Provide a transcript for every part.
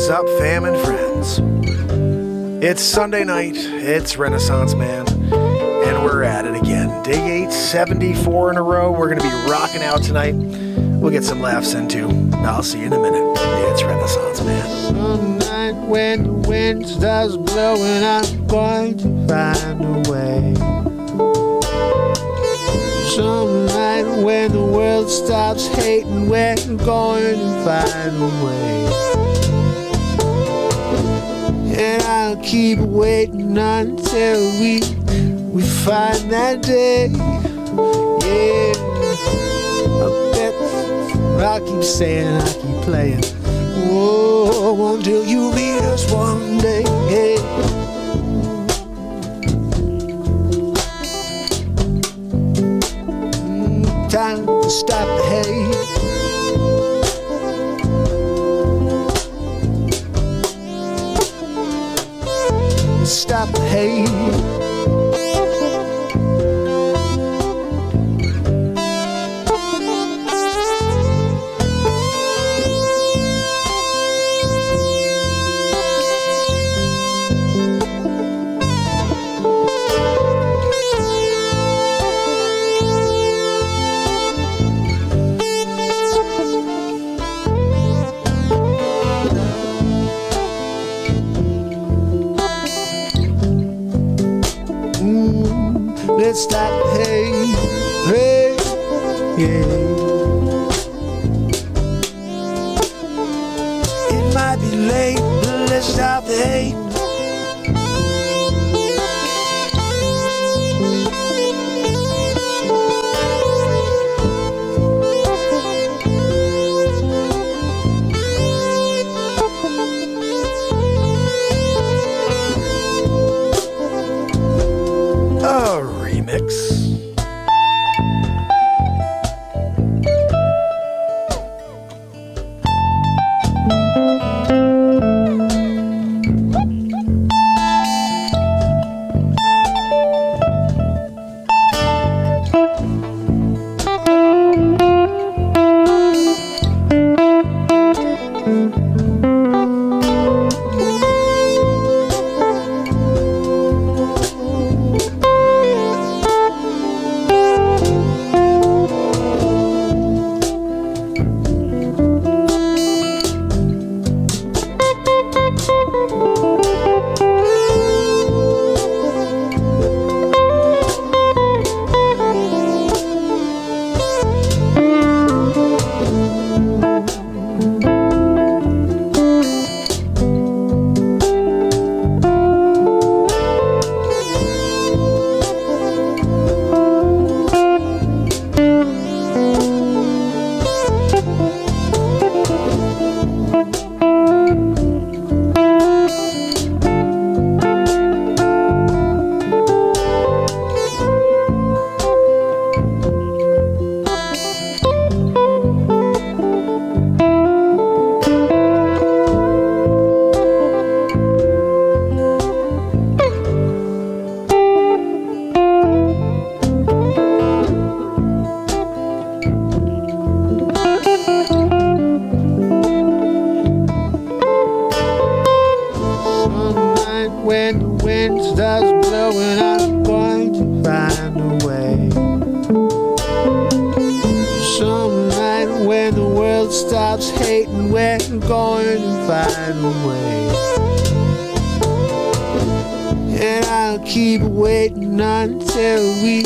is up, fam and friends? It's Sunday night, it's Renaissance Man, and we're at it again. Day 874 in a row. We're going to be rocking out tonight. We'll get some laughs in too. I'll see you in a minute. It's Renaissance Man. Some night when the wind starts blowing, I'm going to find a way. Some night when the world stops hating, we're going to find a way. And I'll keep waiting until we find that day. Yeah, I'll keep saying, I'll keep playing. Oh, until you meet us one day. Hey. Time to stop the hate. Stop the hate. Let's stop the hate, hey, yeah. It might be late, but let's stop the hate. When the wind starts blowing, I'm going to find a way. Some night when the world stops hating, we're going to find a way. And I'll keep waiting until we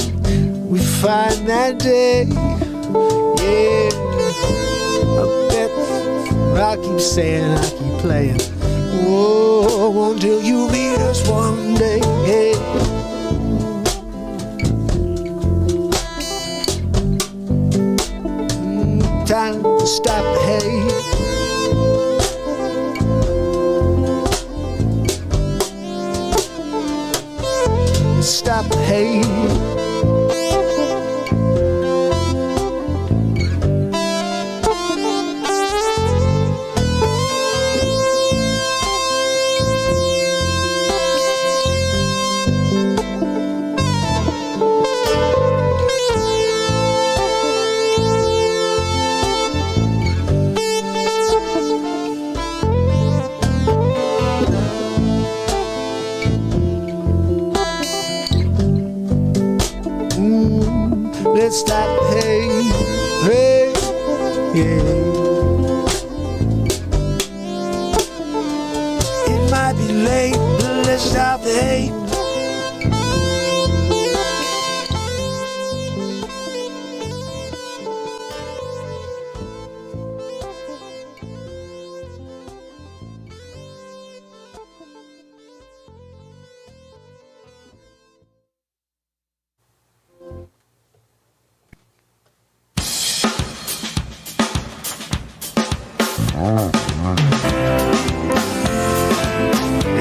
find that day. Yeah, I'll keep saying, I'll keep playing. Oh, until you meet us one day. Hey. Time to stop the hate. Stop the hate. let's stop. Hey, hey, yeah. It might be late, but let's stop the hate.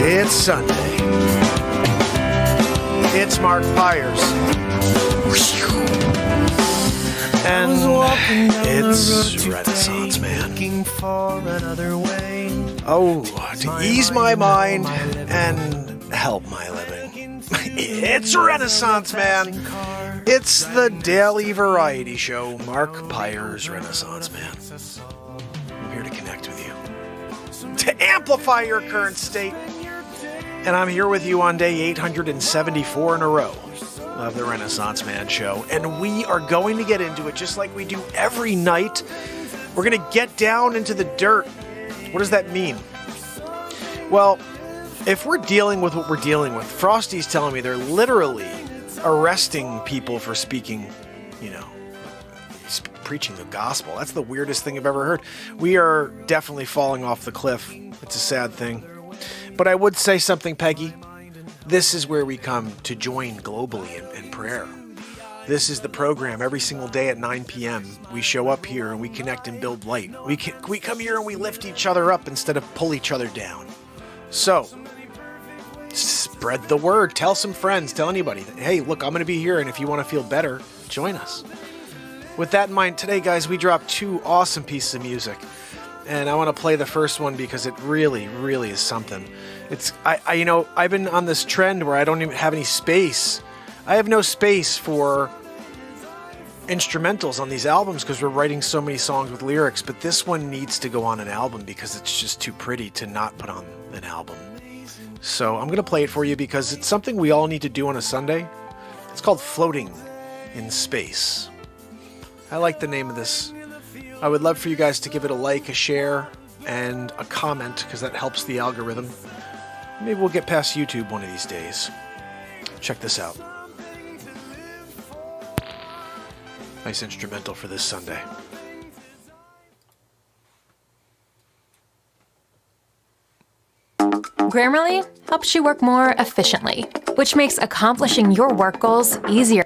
It's Sunday. It's Mark Pires. And it's Renaissance Man. Oh, to ease my mind and help my living. It's Renaissance Man. It's the daily variety show, Mark Pires, Renaissance Man. I'm here to connect with you, to amplify your current state. And I'm here with you on day 874 in a row of the Renaissance Man show. And we are going to get into it just like we do every night. We're going to get down into the dirt. What does that mean? Well, if we're dealing with what we're dealing with, Frosty's telling me they're literally arresting people for speaking, preaching the gospel. That's the weirdest thing I've ever heard. We are definitely falling off the cliff. It's a sad thing. But I would say something, Peggy. This is where we come to join globally in prayer. This is the program every single day at 9 p.m. We show up here and we connect and build light. We come here and we lift each other up instead of pull each other down. So, spread the word. Tell some friends. Tell anybody that, hey, look, I'm going to be here, and if you want to feel better, join us. With that in mind, today, guys, we dropped two awesome pieces of music. And I want to play the first one because it really, really is something. I've been on this trend where I don't even have any space. I have no space for instrumentals on these albums because we're writing so many songs with lyrics. But this one needs to go on an album because it's just too pretty to not put on an album. So I'm going to play it for you because it's something we all need to do on a Sunday. It's called Floating in Space. I like the name of this. I would love for you guys to give it a like, a share, and a comment, because that helps the algorithm. Maybe we'll get past YouTube one of these days. Check this out. Nice instrumental for this Sunday. Grammarly helps you work more efficiently, which makes accomplishing your work goals easier.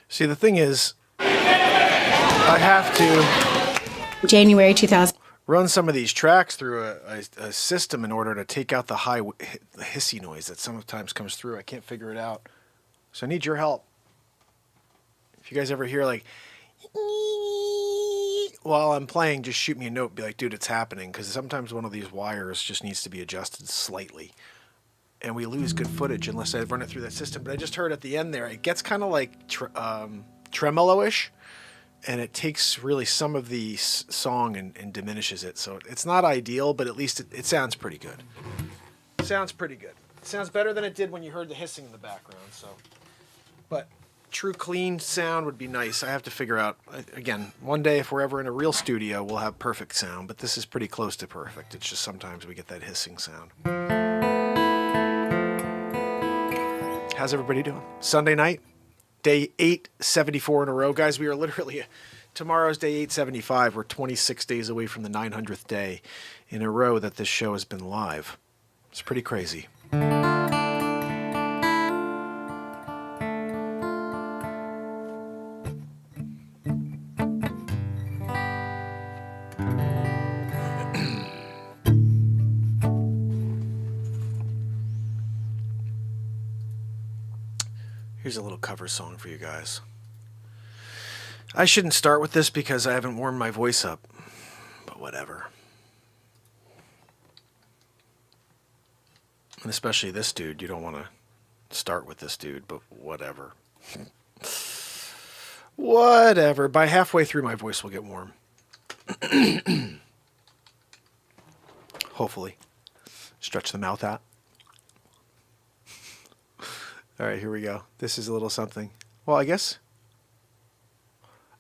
See, the thing is, I have to January 2000. run some of these tracks through a system in order to take out the the hissy noise that sometimes comes through. I can't figure it out. So I need your help. If you guys ever hear like, while I'm playing, just shoot me a note. Be like, dude, it's happening. Because sometimes one of these wires just needs to be adjusted slightly. And we lose good footage unless I run it through that system. But I just heard at the end there, it gets kind of like tremolo-ish. And it takes really some of the song and diminishes it. So it's not ideal, but at least it sounds pretty good. It sounds pretty good. It sounds better than it did when you heard the hissing in the background. So, but true clean sound would be nice. I have to figure out, again, one day if we're ever in a real studio, we'll have perfect sound. But this is pretty close to perfect. It's just sometimes we get that hissing sound. How's everybody doing? Sunday night? Day 874 in a row. Guys, we are literally, tomorrow's day 875. We're 26 days away from the 900th day in a row that this show has been live. It's pretty crazy. Here's a little cover song for you guys. I shouldn't start with this because I haven't warmed my voice up, but whatever. And especially this dude, you don't want to start with this dude, but whatever. Whatever. By halfway through, my voice will get warm. Hopefully. Stretch the mouth out. All right, here we go. This is a little something. Well, I guess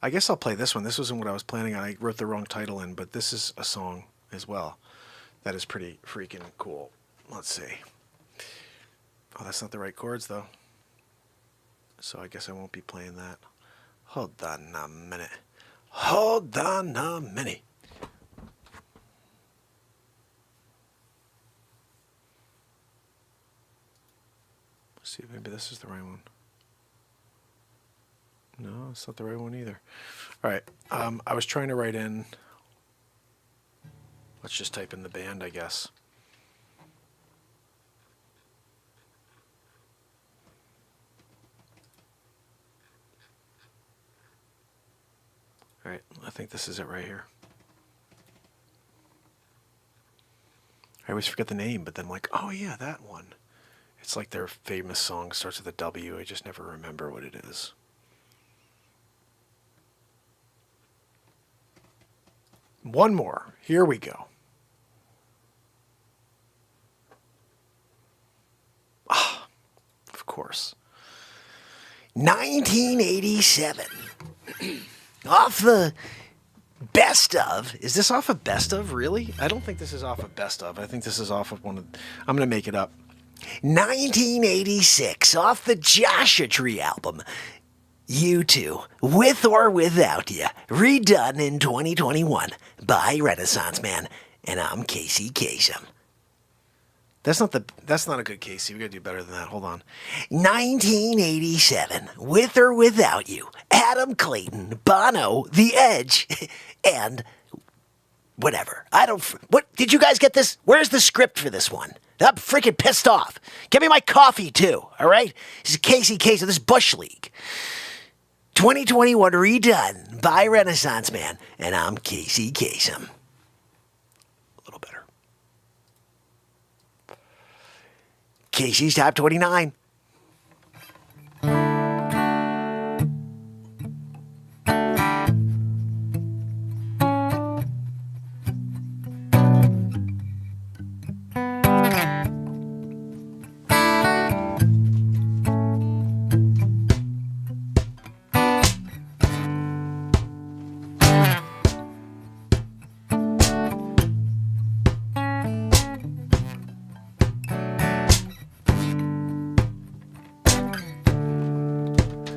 I'll play this one. This wasn't what I was planning on. I wrote the wrong title in, but this is a song as well. That is pretty freaking cool. Let's see. Oh, that's not the right chords, though. So I guess I won't be playing that. Hold on a minute. Hold on a minute. Let's see, maybe this is the right one. No, it's not the right one either. All right. I was trying to write in. Let's just type in the band, I guess. All right. I think this is it right here. I always forget the name, but then I'm like, oh yeah, that one. It's like their famous song starts with a W. I just never remember what it is. One more. Here we go. Ah, of course. 1987. Off the best of. Is this off of best of, really? I don't think this is off of best of. I think this is off of one of... I'm going to make it up. 1986, off the Joshua Tree album. You Two, With or Without You, redone in 2021 by Renaissance Man, and I'm Casey Kasem. That's not a good Casey. We gotta do better than that. Hold on. 1987, With or Without You, Adam Clayton, Bono, The Edge, and whatever. What did you guys get this? Where's the script for this one? I'm freaking pissed off. Give me my coffee too. All right. This is Casey Kasem. This is Bush League. 2021 redone by Renaissance Man, and I'm Casey Kasem. A little better. Casey's Top 29.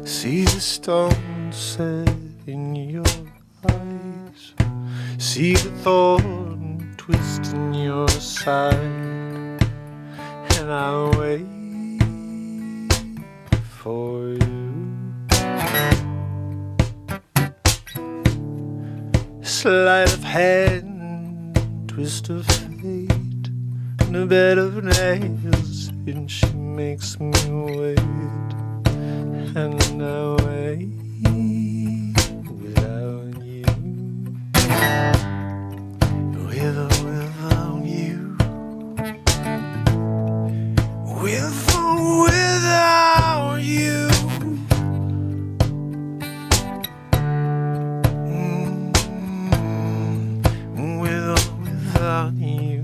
See the stone set in your eyes. See the thorn twist in your side. And I wait for you. Sleight of hand, twist of fate. In a bed of nails, and she makes me wait. And I wait without you. With or without you. With or without you. With or without you.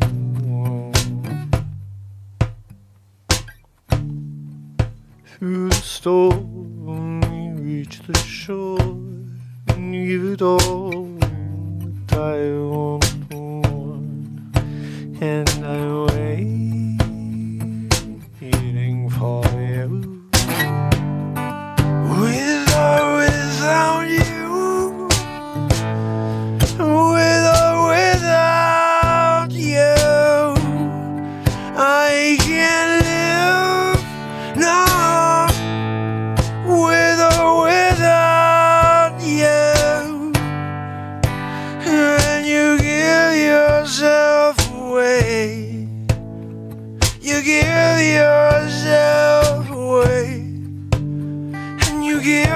Through the storm reach the shore and give it all that I want, and I waiting for you. With or without you, with or without you, I can't live no. You give yourself away, and you give,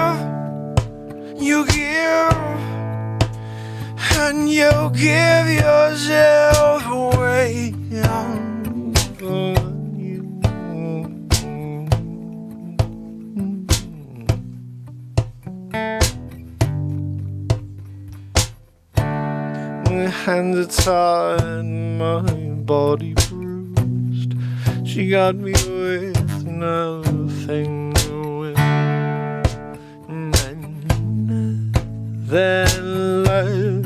and you give yourself away. My hands are tired, my body bruised. She got me with nothing to win. And then lose.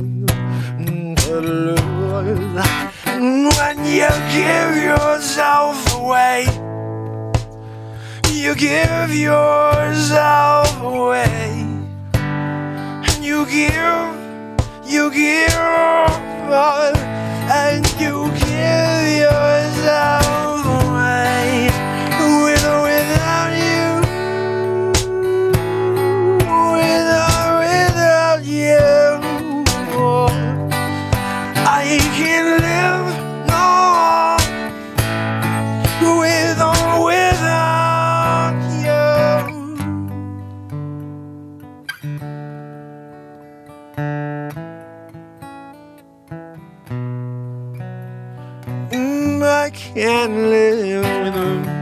When you give yourself away, you give yourself away. can't live without you.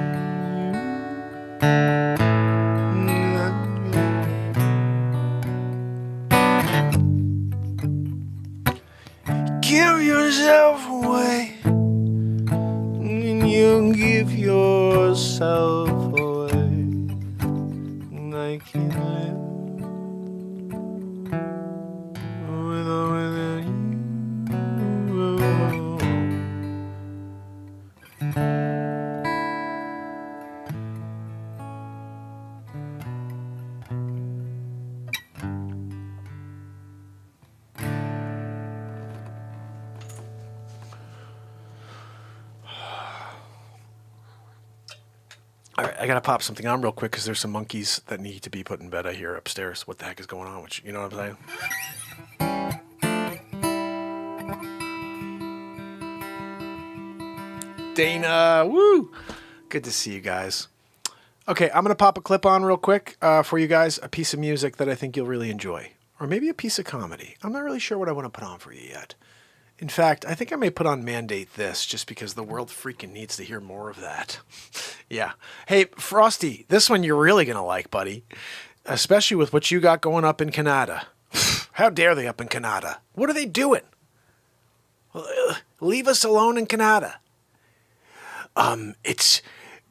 Give yourself away, and you give yourself away, and I can't live without you. All right, I gotta pop something on real quick because there's some monkeys that need to be put in bed. I hear upstairs. What the heck is going on? Which, you know what I'm saying? Dana, woo! Good to see you guys. Okay, I'm gonna pop a clip on real quick for you guys. A piece of music that I think you'll really enjoy, or maybe a piece of comedy. I'm not really sure what I want to put on for you yet. In fact, I think I may put on Mandate This just because the world freaking needs to hear more of that. Yeah. Hey, Frosty, this one you're really going to like, buddy. Especially with what you got going up in Canada. How dare they up in Canada? What are they doing? Leave us alone in Canada. It's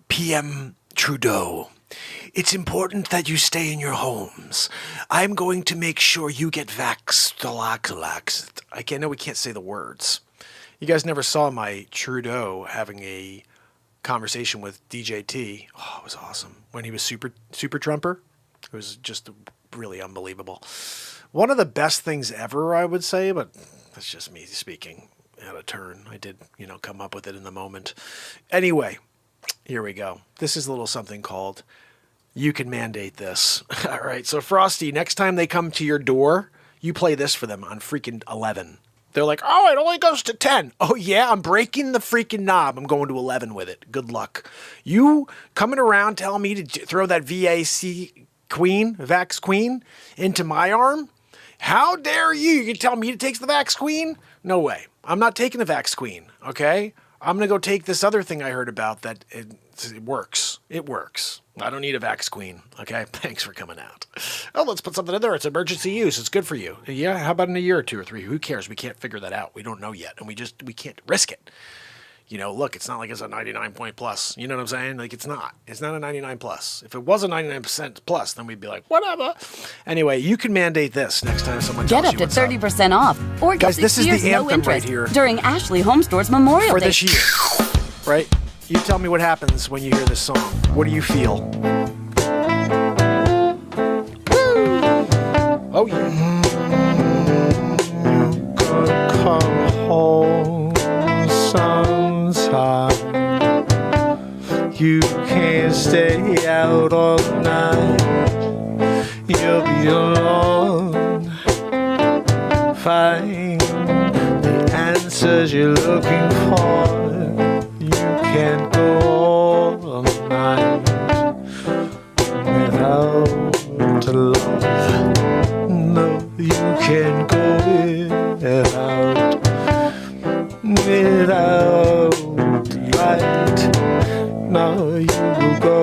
PM Trudeau. It's important that you stay in your homes. I'm going to make sure you get vaxxed. I know we can't say the words. You guys never saw my Trudeau having a conversation with DJT. Oh, it was awesome. When he was super Trumper. It was just really unbelievable. One of the best things ever, I would say, but that's just me speaking out of turn. I did, come up with it in the moment. Anyway, here we go. This is a little something called You Can Mandate This. All right, so Frosty, next time they come to your door, you play this for them on freaking 11. They're like, oh, it only goes to 10. Oh, yeah, I'm breaking the freaking knob. I'm going to 11 with it. Good luck. You coming around telling me to throw that Vax Queen, into my arm? How dare you? You can tell me to take the Vax Queen? No way. I'm not taking the Vax Queen, okay? I'm going to go take this other thing I heard about that it works. It works. I don't need a Vax Queen, okay? Thanks for coming out. Oh, let's put something in there. It's emergency use. It's good for you. Yeah, how about in a year or 2 or 3? Who cares? We can't figure that out. We don't know yet, and we can't risk it. Look, it's not like it's a 99 point plus. You know what I'm saying? Like, it's not. It's not a 99 plus. If it was a 99% plus, then we'd be like, whatever. Anyway, you can mandate this next time someone tells you Get up to 30% off. Or get guys, this is the no anthem right interest here during Ashley Home Store's Memorial for Day. this year, right? You tell me what happens when you hear this song. What do you feel? Oh, yeah. You could come home sometime. You can't stay out all night. You'll be alone. Find the answers you're looking for. You can't go all night without love. No, you can't go without light. No, you will go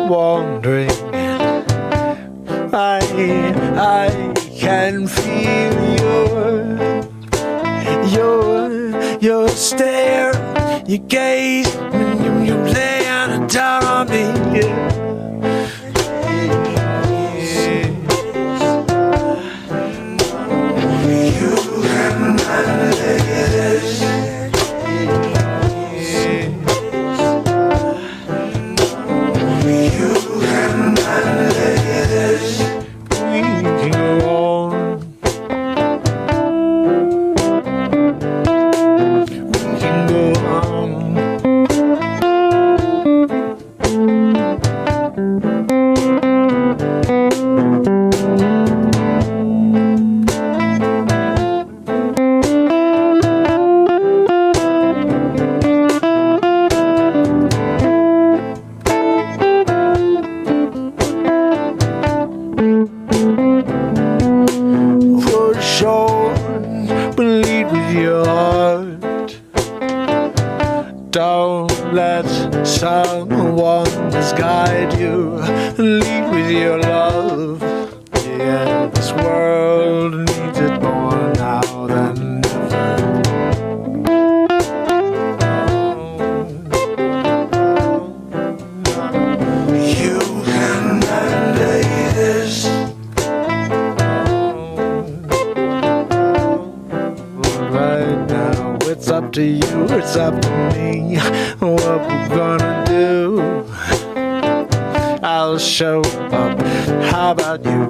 wandering. I can feel your stare, your gaze when you lay down on me. Yeah. You can mandate this. You can mandate this. We can go on. We can go on. up to you, it's up to me. What we're gonna do, I'll show up. How about you?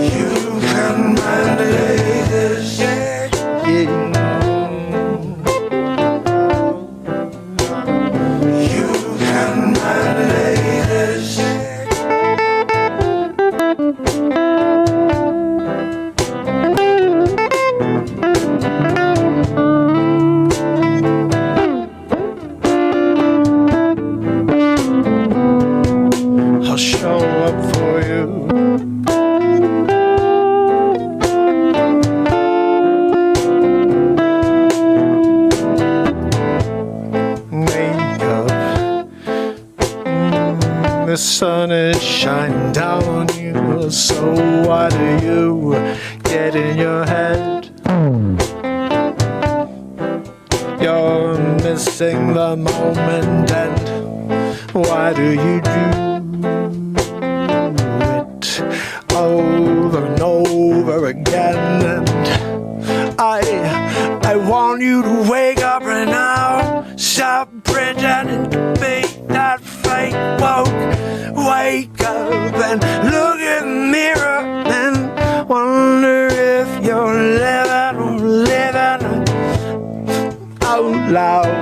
You can mandate this, yeah. You can mandate this. I'll show up for you. Wake up. The sun is shining down on you. So why do you get in your head? You're missing the moment, and why do you do it over and over again? And I want you to wake up right now. Stop pretending to be that fake woke. Wake up and look in the mirror and wonder if you're living out loud.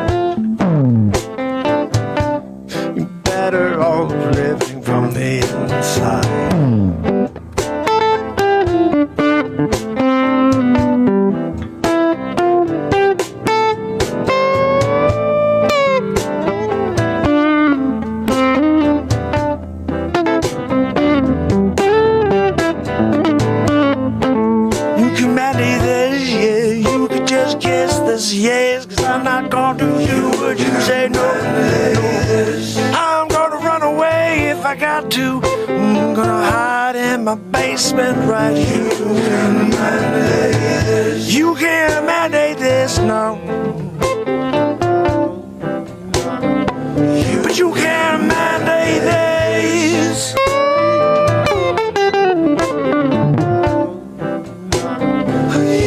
You're better off living from the inside. You can manage this, yeah. You could just kiss this, yes. 'Cause I'm not gonna do what you say, no, no. I'm gonna run away if I got to. I'm gonna hide in my basement right here. You can't mandate this. You can't mandate this, no. But you can't mandate this.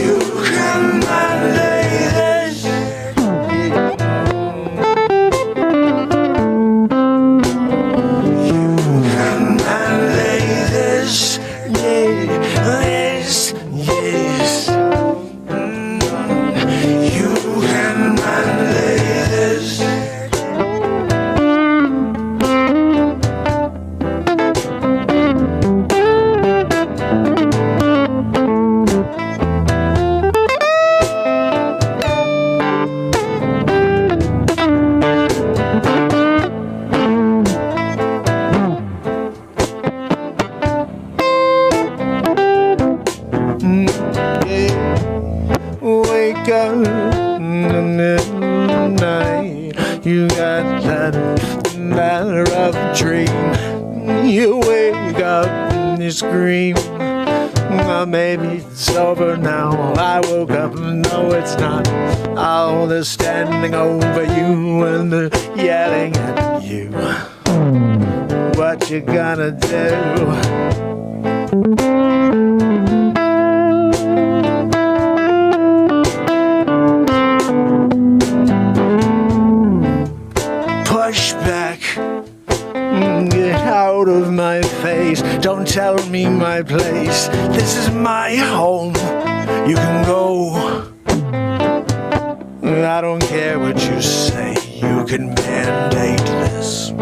You can mandate this. You can mandate this. Yes, yes. You can mandate this. Wake up in the midnight. You got that rough dream. You wake up and you scream. Well, maybe it's over now. I woke up and no, it's not. All the standing over you and the yelling at you. What you gonna do? Push back, get out of my face. Don't tell me my place. This is my home. You can go. I don't care what you say. You can mandate this.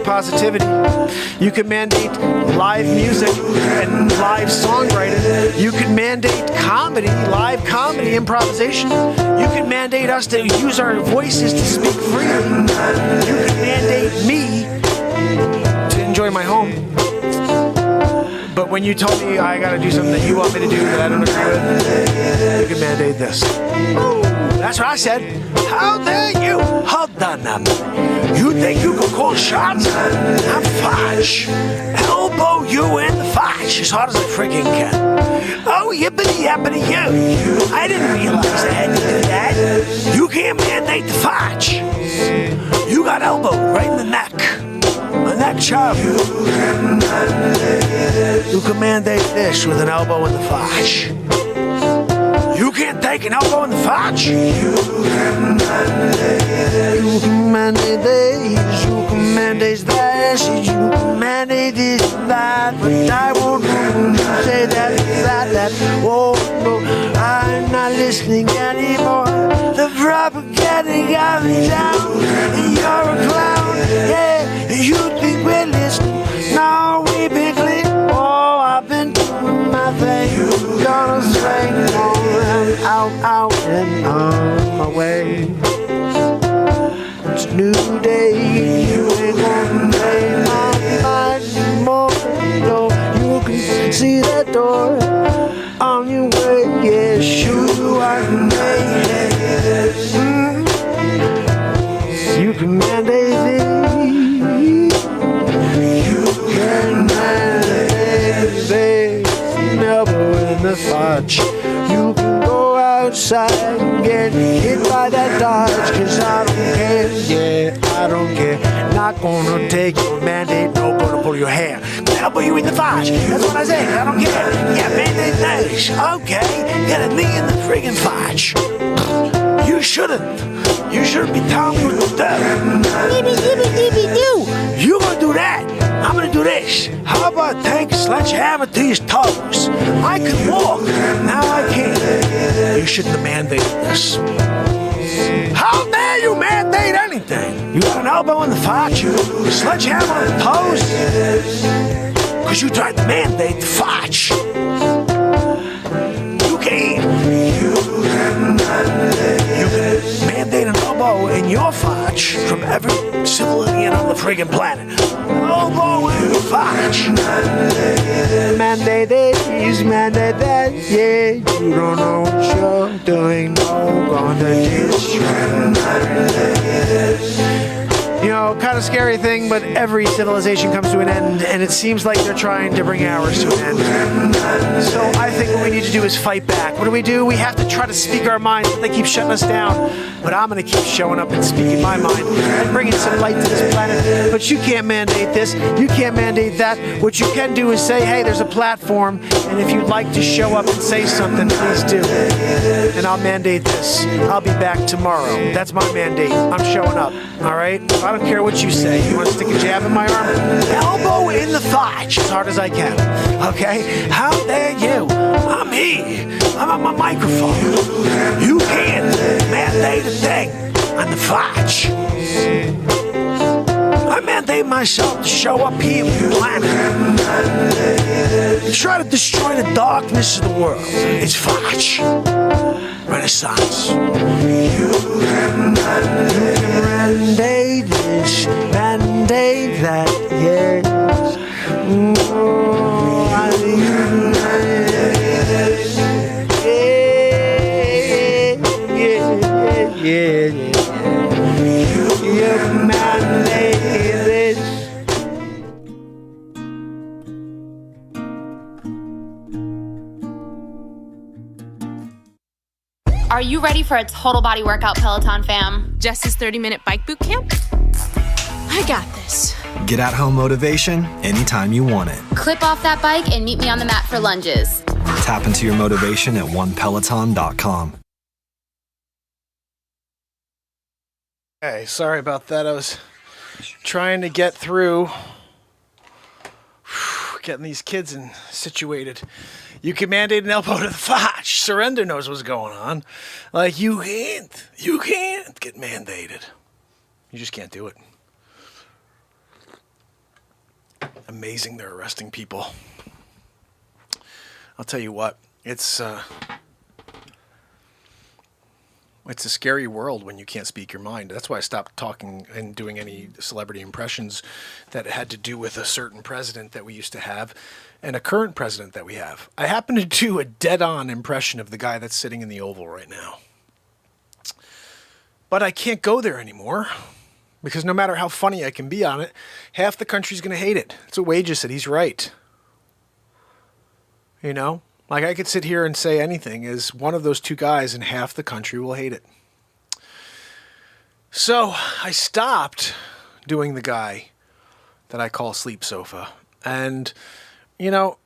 Positivity. You can mandate live music and live songwriting. You can mandate comedy, live comedy, improvisation. You can mandate us to use our voices to speak freely. You can mandate me to enjoy my home. But when you told me I gotta do something that you want me to do that I don't agree with, you can mandate this. That's what I said. How dare you? Hold on now. You think you can call shots? I'm Facce. Elbow you in the Facce as hard as I freaking can. Oh, yippity yappity you. I didn't realize I had to do that. You can't mandate the Facce. You got elbowed right in the neck. My neck chop. You can mandate this with an elbow in the Facce. You can't take an elbow in the Facce. You can mandate this. You can mandate that. You can mandate this and that. But I won't say that. Oh no, I'm not listening anymore. The propaganda got me down. You're a clown. Yeah, you think we're listening. No, we've been clear. Oh, I've been doing my thing. Gonna swing on out and on my way. It's a new day. You ain't gonna play my mind anymore. No, you can see that door on your way. Yeah, sure you are. You can mandate it. You can mandate it. Elbow in the Facce. You can go outside and get hit by that Dodge. Cause I don't care, yeah, I don't care. Not gonna take your mandate, no gonna pull your hair. Elbow you in the Facce, that's what I say, I don't care. Yeah, mandate nice, okay. Get a knee in the friggin' Facce. You shouldn't be telling me what to do. You gonna do that, I'm gonna do this. How about take a sledgehammer to his toes? I can walk, now I can't. You shouldn't have mandated this. How dare you mandate anything? You got an elbow in the Facce, a sledgehammer on the toes? Because you tried to mandate the Facce. You can mandate an elbow in your Facce from every civilian on the friggin' planet. Elbow in the Facce. Mandate this, mandate that, yeah. You don't know what you're doing, no, gonna destroy. You know, kind of scary thing, but every civilization comes to an end, and it seems like they're trying to bring ours to an end. So I think what we need to do is fight back. What do? We have to try to speak our minds, but they keep shutting us down. But I'm going to keep showing up and speaking my mind and bringing some light to this planet. But you can't mandate this. You can't mandate that. What you can do is say, hey, there's a platform, and if you'd like to show up and say something, please do. And I'll mandate this. I'll be back tomorrow. That's my mandate. I'm showing up. All right? I don't care what you say. You want to stick a jab in my arm? Elbow in the Facce as hard as I can. Okay? How dare you? I'm here. I'm on my microphone. You can't mandate a thing on the Facce. I mandate myself to show up here with the planet. Try to destroy the darkness of the world. It's Facce. Renaissance. You can mandate this, mandate that, yes. Yeah. You can mandate this. Are you ready for a total body workout, Peloton fam? Jess's 30-minute bike boot camp? I got this. Get at home motivation anytime you want it. Clip off that bike and meet me on the mat for lunges. Tap into your motivation at onepeloton.com. Hey, sorry about that. I was trying to get through getting these kids situated. You can mandate an elbow to the Facce. Surrender knows what's going on. Like, you can't get mandated. You just can't do it. Amazing they're arresting people. I'll tell you what, it's It's a scary world when you can't speak your mind. That's why I stopped talking and doing any celebrity impressions that had to do with a certain president that we used to have and a current president that we have. I happen to do a dead-on impression of the guy that's sitting in the Oval right now. But I can't go there anymore because no matter how funny I can be on it, half the country's going to hate it. That's what Wages said. He's right. You know? Like, I could sit here and say anything as one of those two guys and half the country will hate it. So I stopped doing the guy that I call Sleep Sofa. And, you know,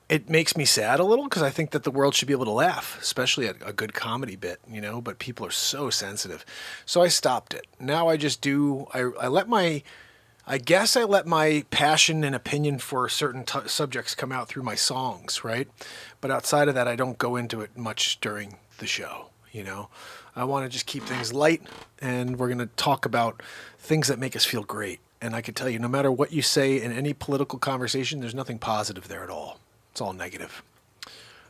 it makes me sad a little because I think that the world should be able to laugh, especially at a good comedy bit, you know, but people are so sensitive. So I stopped it. Now I just do, I guess I let my passion and opinion for certain subjects come out through my songs, right? But outside of that, I don't go into it much during the show, you know? I want to just keep things light, and we're going to talk about things that make us feel great. And I can tell you, no matter what you say in any political conversation, there's nothing positive there at all. It's all negative.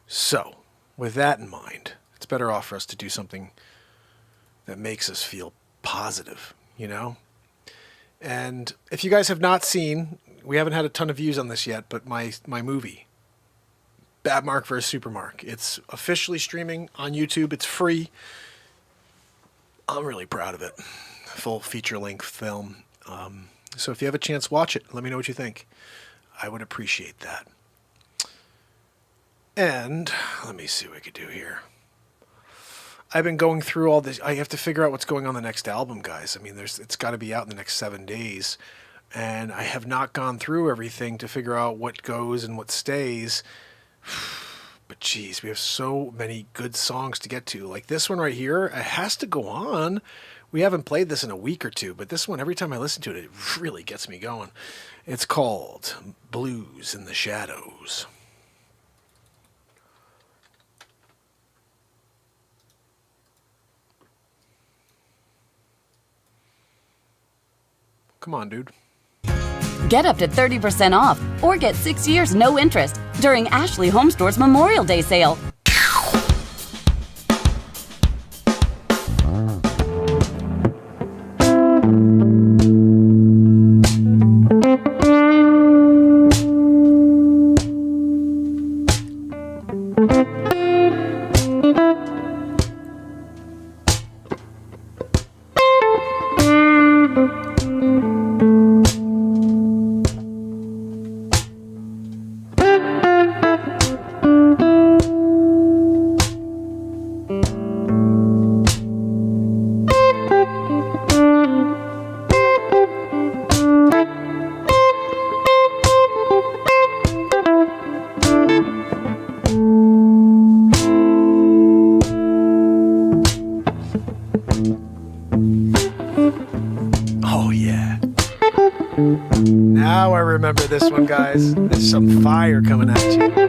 So, with that in mind, it's better off for us to do something that makes us feel positive, you know? And if you guys have not seen, we haven't had a ton of views on this yet, but my movie, Bad Mark vs. Supermark, it's officially streaming on YouTube. It's free. I'm really proud of it. Full feature-length film. So if you have a chance, watch it. Let me know what you think. I would appreciate that. And let me see what we could do here. I've been going through all this. I have to figure out what's going on the next album, guys. I mean, it's got to be out in the next 7 days. And I have not gone through everything to figure out what goes and what stays. But geez, we have so many good songs to get to. Like this one right here, it has to go on. We haven't played this in a week or two, but this one, every time I listen to it, it really gets me going. It's called Blues in the Shadows. Come on, dude. Get up to 30% off or get 6 years no interest during Ashley Home Store's Memorial Day sale. Now I remember this one, guys. There's some fire coming at you.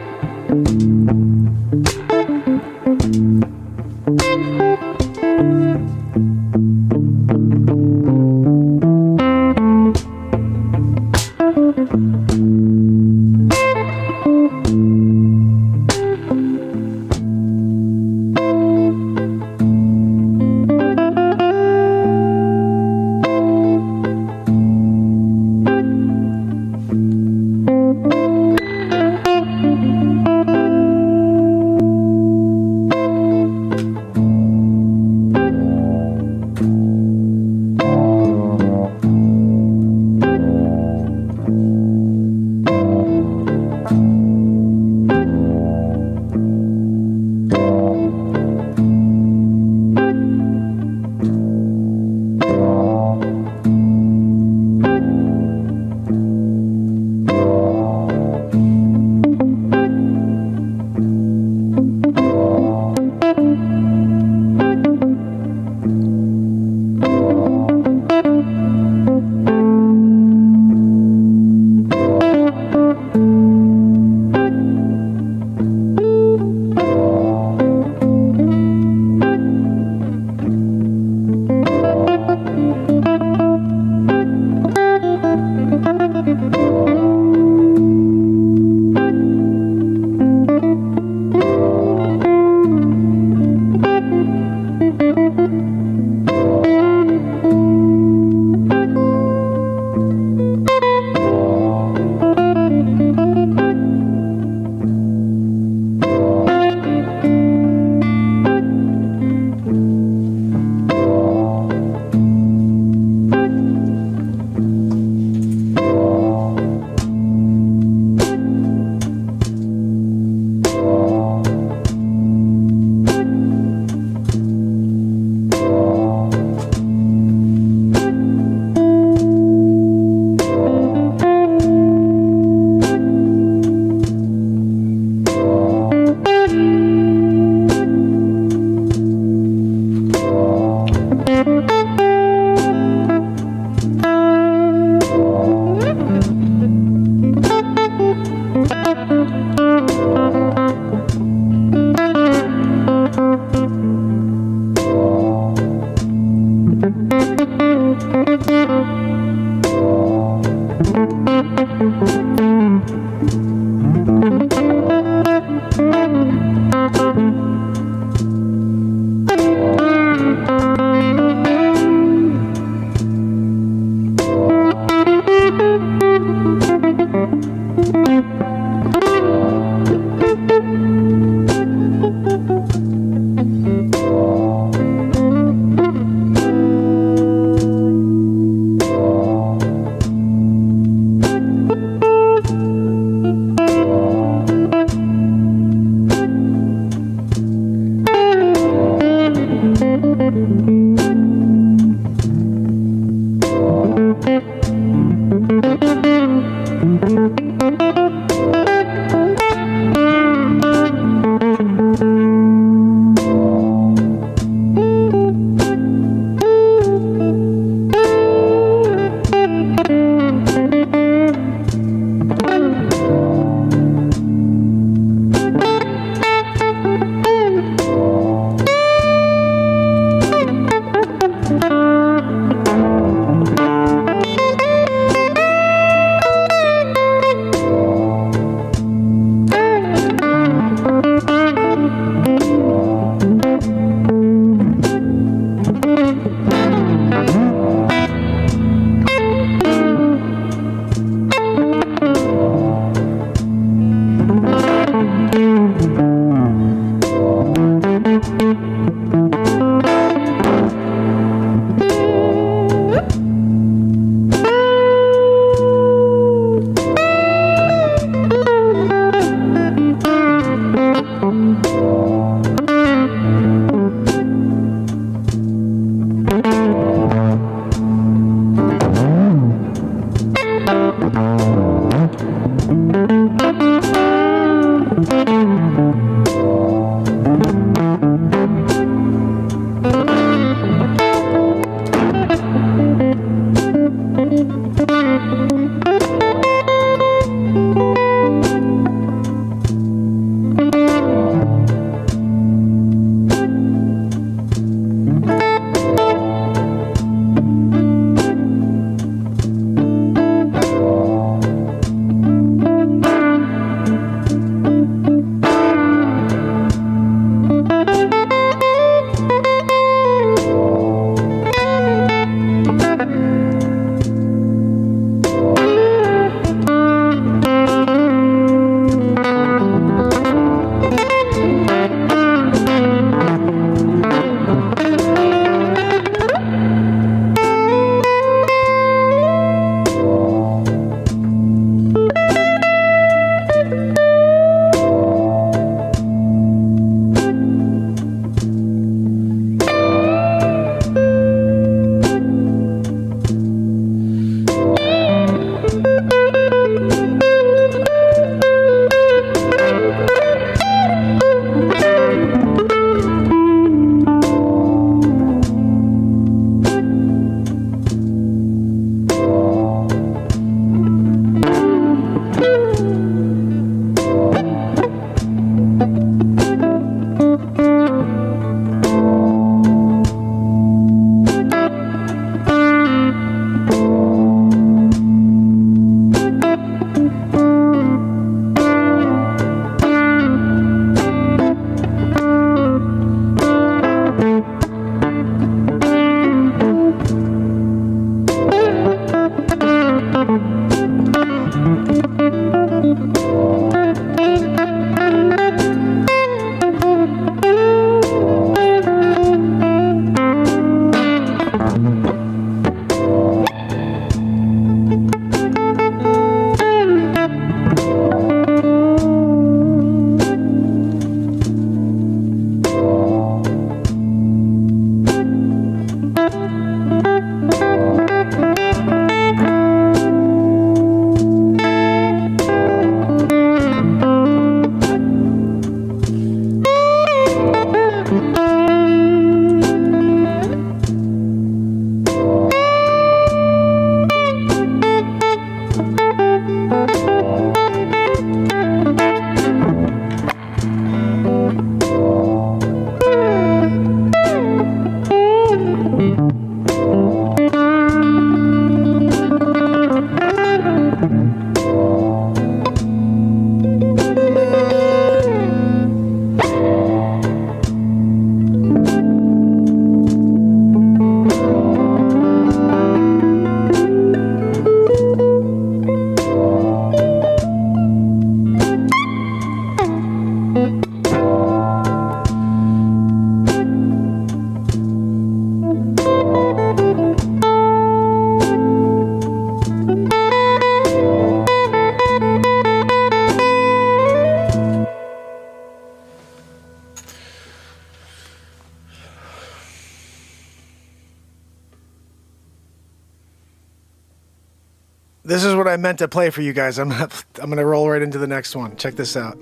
This is what I meant to play for you guys. I'm gonna roll right into the next one. Check this out.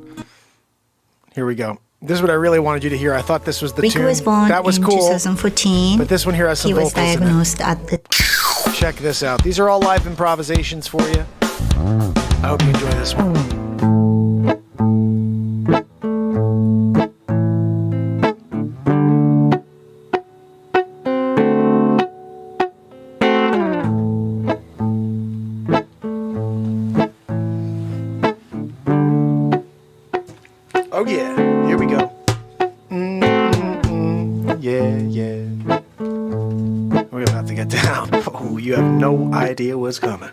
Here we go. This is what I really wanted you to hear. I thought this was the Rico tune. was born That was in cool. 2014. But this one here has some He was vocals in it. diagnosed at the... Check this out. These are all live improvisations for you. I hope you enjoy this one. Oh yeah, here we go. Yeah, yeah. We're gonna have to get down. Oh, you have no idea what's coming.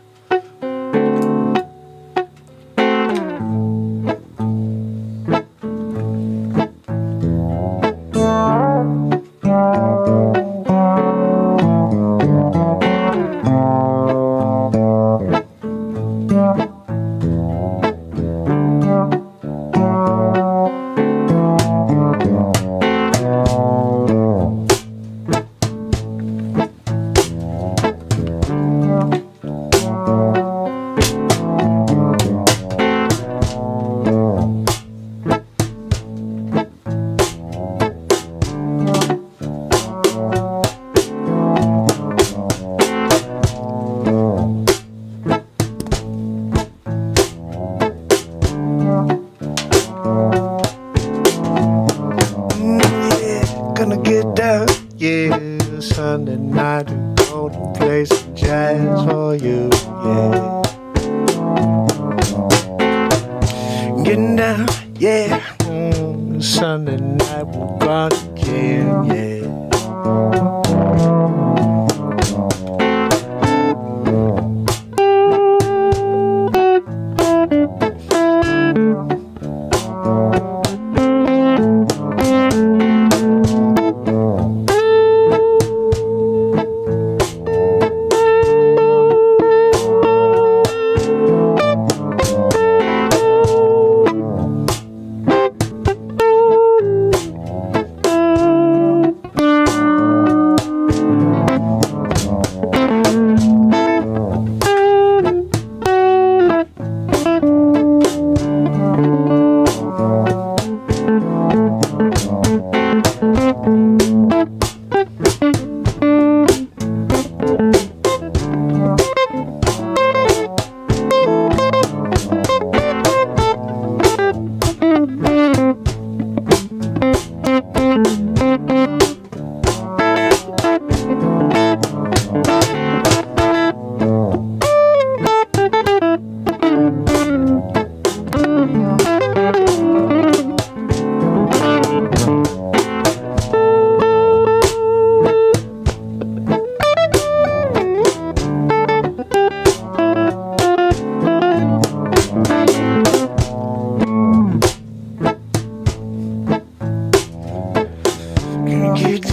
Sunday night and go to play some jazz for you, yeah. Getting down, yeah. Sunday night we're gonna jam, yeah.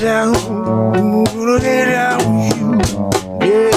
down. Gonna get down with you. Yeah.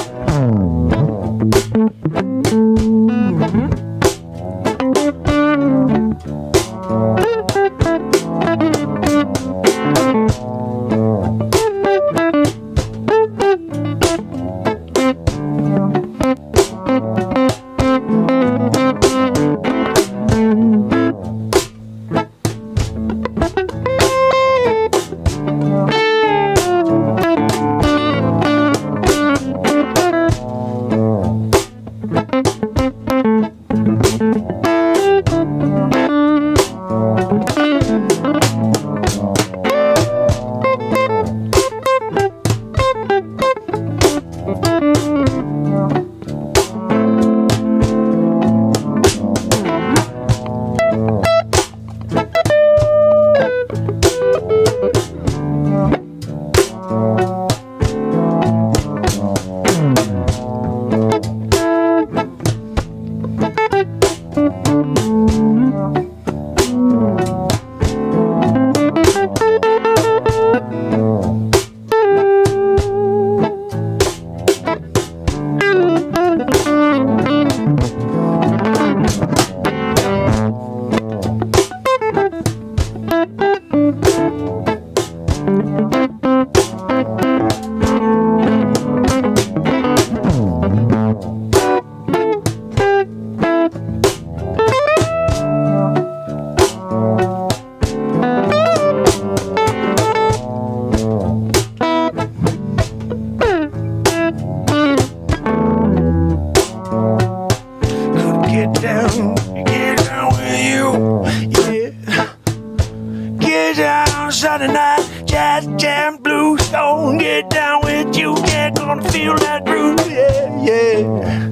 Saturday night, jazz, jam, blues, don't get down with you, yeah, gonna feel that groove, yeah, yeah.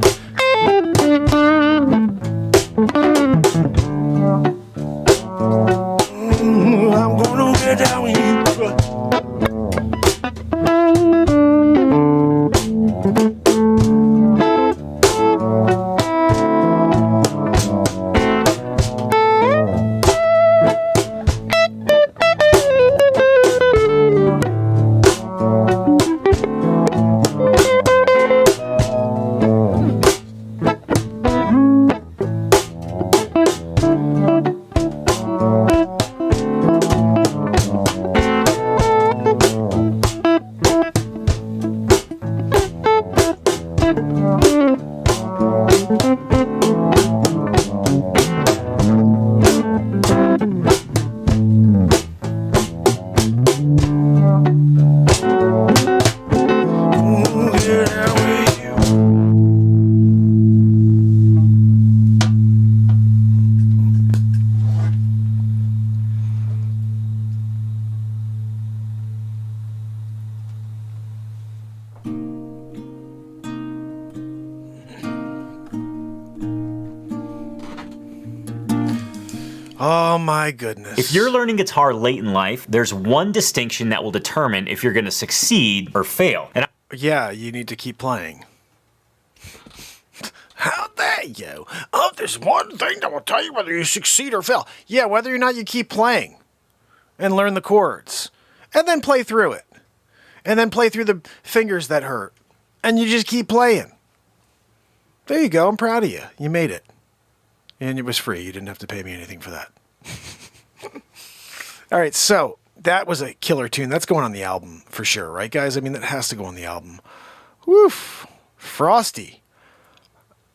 I'm gonna get down with you. Oh my goodness. If you're learning guitar late in life, there's one distinction that will determine if you're going to succeed or fail. And yeah, you need to keep playing. How dare you? Oh, there's one thing that will tell you whether you succeed or fail. Yeah, whether or not you keep playing and learn the chords and then play through it and then play through the fingers that hurt and you just keep playing. There you go. I'm proud of you. You made it. And it was free. You didn't have to pay me anything for that. All right, so that was a killer tune. That's going on the album for sure, right, guys? I mean, that has to go on the album. Woof. Frosty.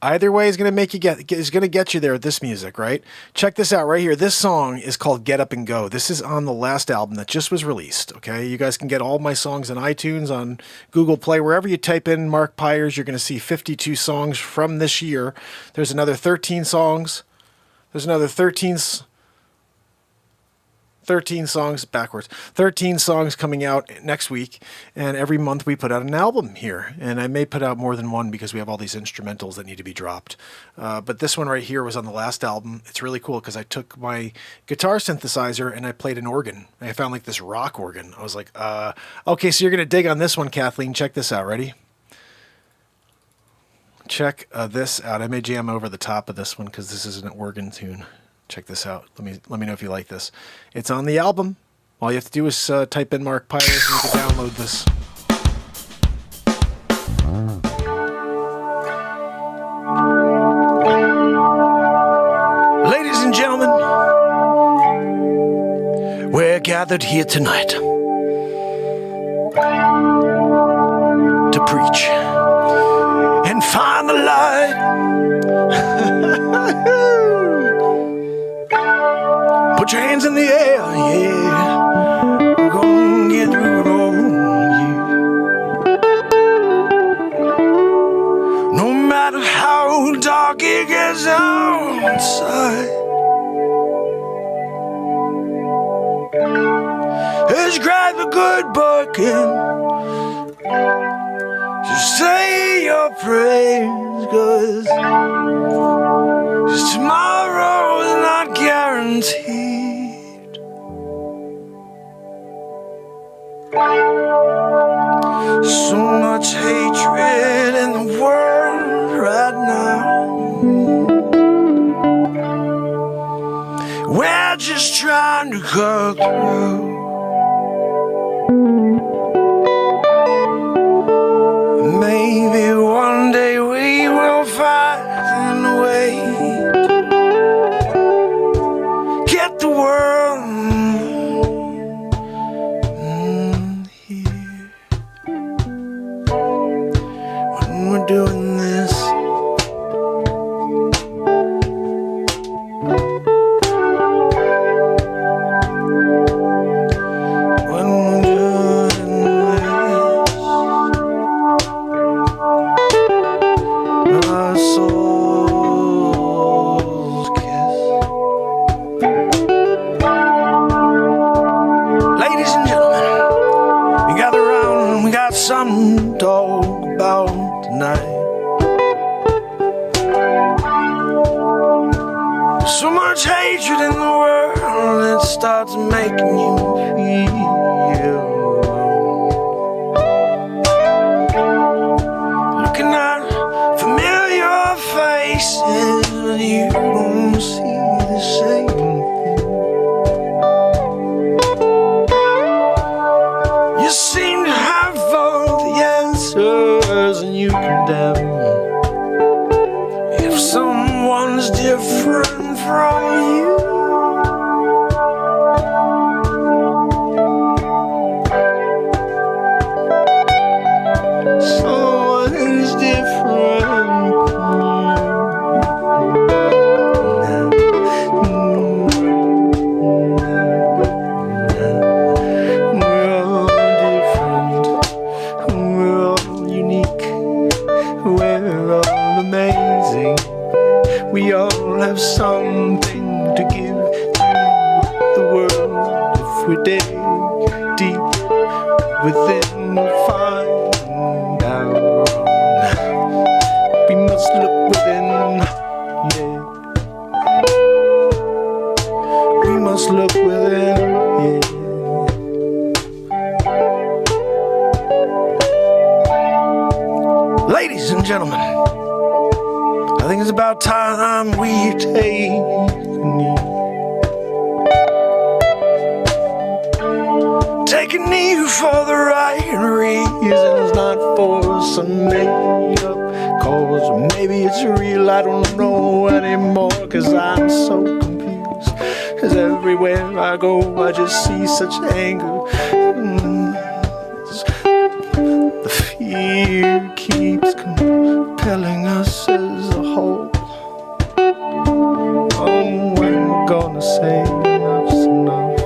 Either way is going to get you there with this music, right? Check this out right here. This song is called Get Up and Go. This is on the last album that just was released, okay? You guys can get all my songs on iTunes, on Google Play. Wherever you type in Mark Pires, you're going to see 52 songs from this year. There's another 13 songs. There's another 13 songs backwards. 13 songs coming out next week, and every month we put out an album here. And I may put out more than one because we have all these instrumentals that need to be dropped. But this one right here was on the last album. It's really cool because I took my guitar synthesizer and I played an organ. I found like this rock organ. I was like, okay, so you're going to dig on this one, Kathleen. Check this out. Ready? Check this out. I may jam over the top of this one because this is an organ tune. Check this out. Let me know if you like this. It's on the album. All you have to do is type in Mark Pires and you can download this. Ladies and gentlemen, we're gathered here tonight to preach and find the light. Put your hands in the air, yeah. We're gonna get through it all, yeah. No matter how dark it gets outside, just grab a good book and just say your prayers, 'cause tomorrow's not guaranteed. So much hatred in the world right now. We're just trying to cut through. Maybe one day we will find a way. Get the world here. When we're doing this, when we're doing this, our souls kiss. Ladies and gentlemen, we gather around and we got something to talk about tonight. So much hatred in the world, it starts making you feel alone. Looking at familiar faces, but you don't see the same thing. You seem to have all the answers, and you condemn if someone's different from you. Someone's different from you. We're all different. We're all unique. We're all amazing. We all have something to give to the world. If we dig deep within, we'll find out. We must look within, yeah. We must look within, yeah. Ladies and gentlemen, I think it's about time we take a knee. Take a knee for the right reasons, not for some made-up cause. Maybe it's real, I don't know anymore, 'cause I'm so confused. 'Cause everywhere I go, I just see such anger. The fear keeps compelling us as a whole. Oh, when we're gonna say enough's enough.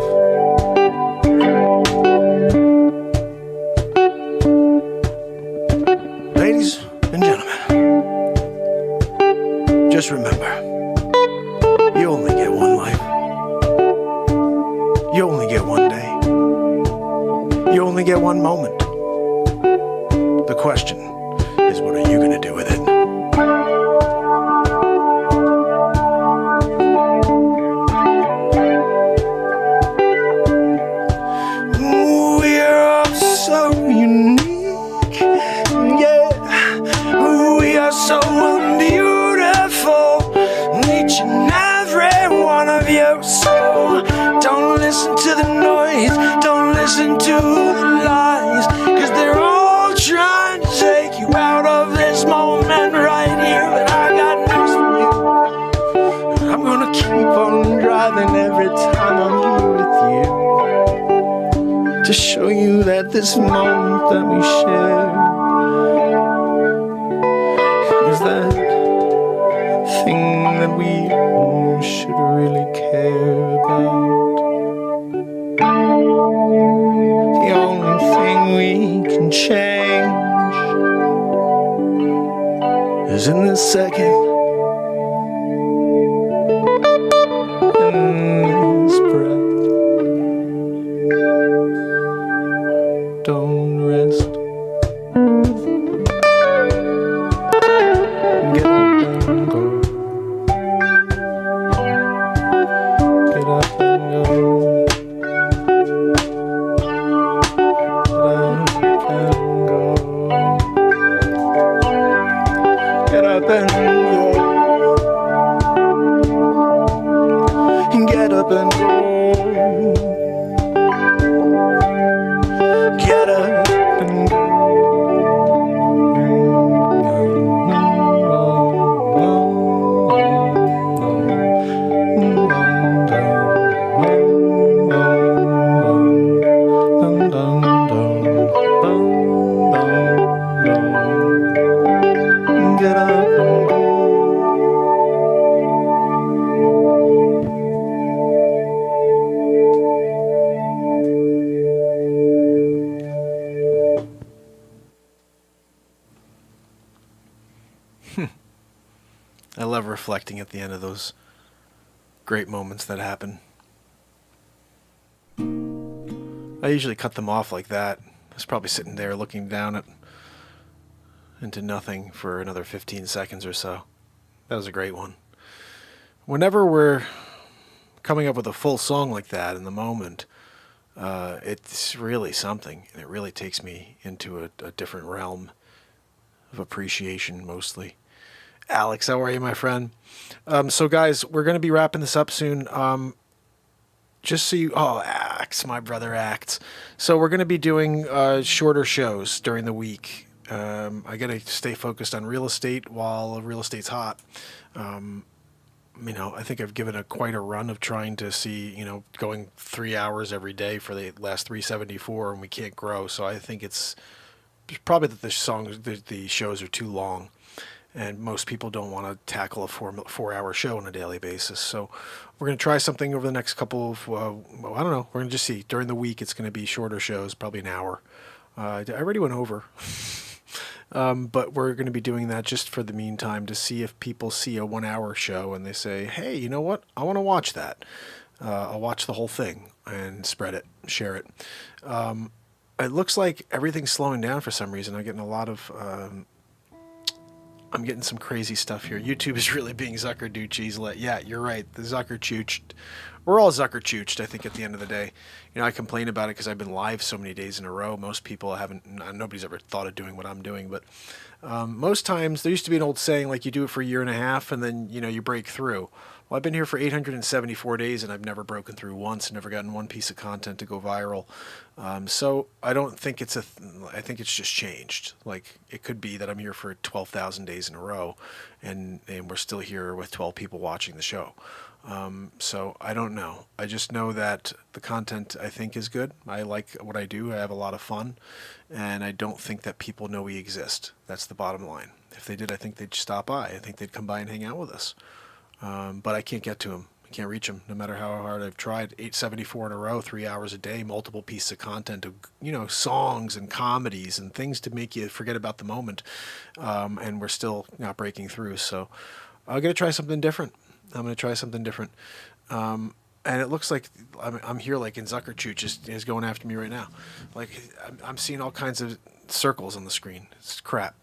Ladies and gentlemen, just remember, you only get one life. You only get one day. You only get one moment. The question is, what are you going to do with it? We're all so unique, yeah. We are so beautiful, each and every one of you. So don't listen to the noise. listen to the lies, 'cause they're all trying to take you out of this moment right here. But I got news for you. I'm gonna keep on driving every time I'm here with you, to show you that this moment that we share is that thing that we should really care about. The only thing we can change is in this second, in this breath. Don't rest. Get up and go. Get up and go. Get up and go. Get up and go. Get up and go. Get up and go. I love reflecting at the end of those great moments that happen. I usually cut them off like that. I was probably sitting there looking down into nothing for another 15 seconds or so. That was a great one. Whenever we're coming up with a full song like that in the moment, it's really something. And it really takes me into a different realm of appreciation, mostly. Alex, how are you, my friend? So, guys, we're going to be wrapping this up soon. Just so you... Oh, Axe, my brother Axe. So we're going to be doing shorter shows during the week. I got to stay focused on real estate while real estate's hot. I think I've given quite a run of trying to see, going 3 hours every day for the last 374, and we can't grow. So I think it's probably that the shows are too long. And most people don't want to tackle a 4-hour show on a daily basis. So we're going to try something over the next couple of, I don't know. We're going to just see. During the week, it's going to be shorter shows, probably an hour. I already went over. But we're going to be doing that just for the meantime to see if people see a 1-hour show and they say, hey, you know what? I want to watch that. I'll watch the whole thing and spread it, share it. It looks like everything's slowing down for some reason. I'm getting a lot of... I'm getting some crazy stuff here. YouTube is really being Zucker-Ducci's. Yeah, you're right. The Zucker-Chuched. We're all Zucker-Chuched, I think, at the end of the day. I complain about it because I've been live so many days in a row. Most people nobody's ever thought of doing what I'm doing. But most times, there used to be an old saying, like, you do it for a year and a half, and then, you break through. Well, I've been here for 874 days, and I've never broken through once, never gotten one piece of content to go viral. So I don't think I think it's just changed. Like, it could be that I'm here for 12,000 days in a row, and we're still here with 12 people watching the show. So I don't know. I just know that the content, I think, is good. I like what I do. I have a lot of fun, and I don't think that people know we exist. That's the bottom line. If they did, I think they'd stop by. I think they'd come by and hang out with us. But I can't get to them. I can't reach them, no matter how hard I've tried. 874 in a row, 3 hours a day, multiple pieces of content, of songs and comedies and things to make you forget about the moment. And we're still not breaking through. So I'm going to try something different. And it looks like I'm here, like in Zucker-Chuch is going after me right now. Like, I'm seeing all kinds of circles on the screen. It's crap.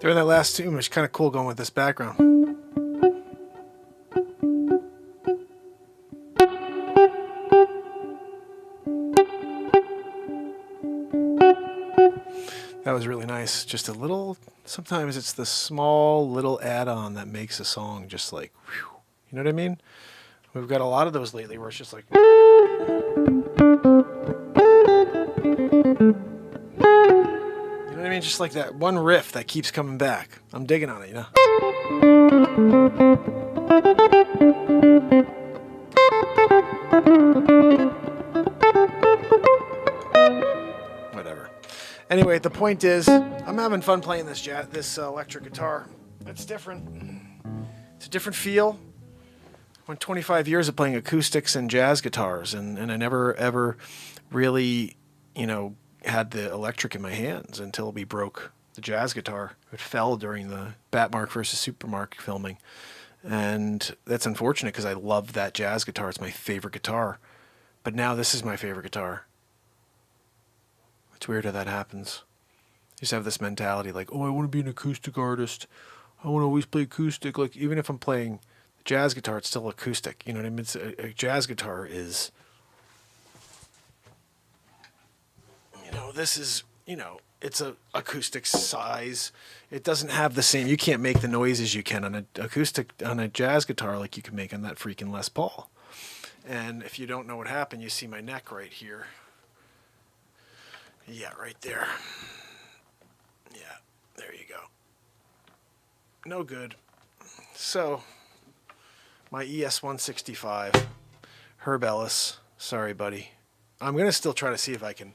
During that last tune, which is kind of cool going with this background. That was really nice. Just a little, sometimes it's the small little add-on that makes a song just like, whew, you know what I mean? We've got a lot of those lately where it's just like... You know what I mean? Just like that one riff that keeps coming back. I'm digging on it, you know? Whatever. Anyway, the point is, I'm having fun playing this electric guitar. It's different. It's a different feel. I went 25 years of playing acoustics and jazz guitars, and I never, ever really, had the electric in my hands until we broke the jazz guitar. It fell during the Batmark versus Supermark filming. And that's unfortunate because I love that jazz guitar. It's my favorite guitar. But now this is my favorite guitar. It's weird how that happens. I used to have this mentality like, oh, I want to be an acoustic artist. I want to always play acoustic. Like, even if I'm playing the jazz guitar, it's still acoustic. You know what I mean? It's a jazz guitar is... this is, it's a acoustic size. It doesn't have the same, you can't make the noises you can on a jazz guitar like you can make on that freaking Les Paul. And if you don't know what happened, you see my neck right here. Yeah, right there. Yeah, there you go. No good. So, my ES165, Herb Ellis, sorry buddy. I'm going to still try to see if I can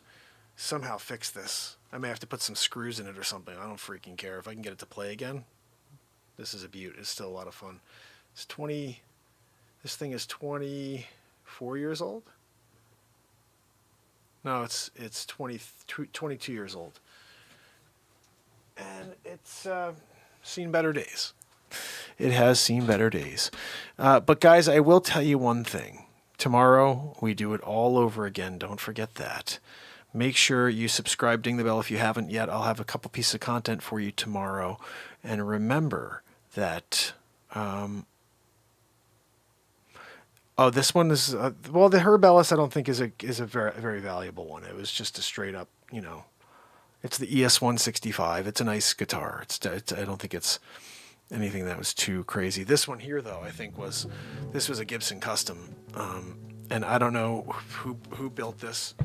somehow fix this. I may have to put some screws in it or something. I don't freaking care. If I can get it to play again, this is a beaut. It's still a lot of fun. This thing is 24 years old? No, it's 22 years old. And it's seen better days. It has seen better days. But guys, I will tell you one thing. Tomorrow, we do it all over again. Don't forget that. Make sure you subscribe, ding the bell if you haven't yet. I'll have a couple pieces of content for you tomorrow. And remember that... this one is... the Herb Ellis I don't think is a very, very valuable one. It was just a straight up, it's the ES165. It's a nice guitar. I don't think it's anything that was too crazy. This one here, though, I think was a Gibson custom. And I don't know who built this.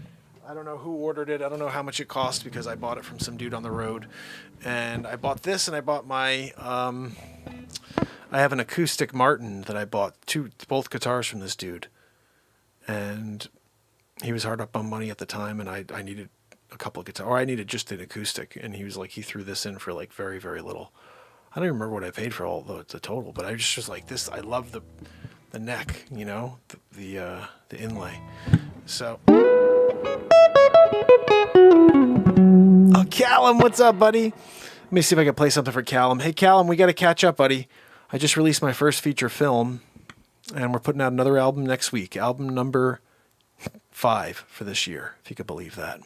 I don't know who ordered it. I don't know how much it cost because I bought it from some dude on the road. And I bought this and I bought my... I have an acoustic Martin that I bought, both guitars from this dude. And he was hard up on money at the time and I needed a couple of guitars, or I needed just an acoustic, and he was like, he threw this in for like very, very little. I don't even remember what I paid for all the total, but I just was like, this. I love the neck, you know, the inlay. So, oh, Callum, what's up, buddy? Let me see if I can play something for Callum. Hey, Callum, we got to catch up, buddy. I just released my first feature film, and we're putting out another album next week. Album number 5 for this year, if you could believe that.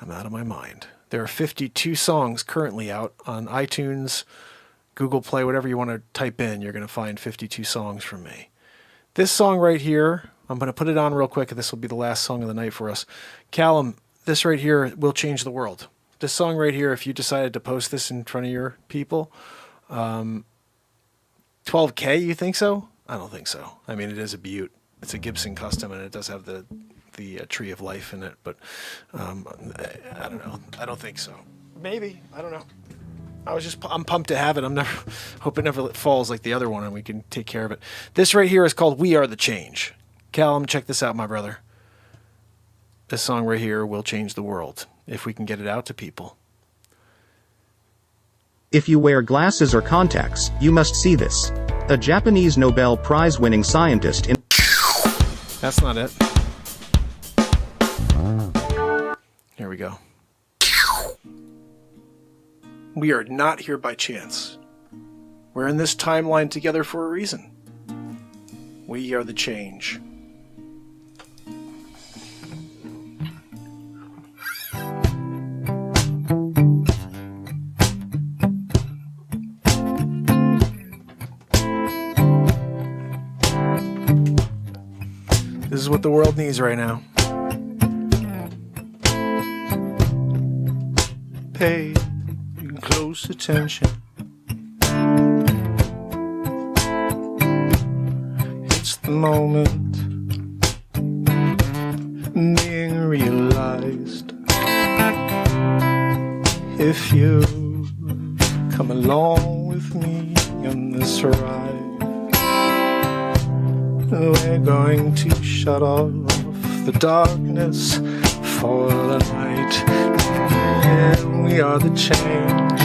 I'm out of my mind. There are 52 songs currently out on iTunes, Google Play, whatever you want to type in. You're going to find 52 songs from me. This song right here, I'm going to put it on real quick. This will be the last song of the night for us. Callum, this right here will change the world. This song right here, if you decided to post this in front of your people, 12K, you think so? I don't think so. I mean, it is a beaut. It's a Gibson custom, and it does have the Tree of Life in it, but I don't know. I don't think so. Maybe. I don't know. I'm pumped to have it. Hope it never falls like the other one, and we can take care of it. This right here is called We Are the Change. Callum, check this out, my brother. This song right here will change the world if we can get it out to people. If you wear glasses or contacts, you must see this. A Japanese Nobel Prize-winning scientist in... That's not it. Here we go. We are not here by chance. We're in this timeline together for a reason. We are the change. This is what the world needs right now. Pay close attention. It's the moment being realized. If you come along with me on this ride, we're going to shut off the darkness for the night. And we are the change.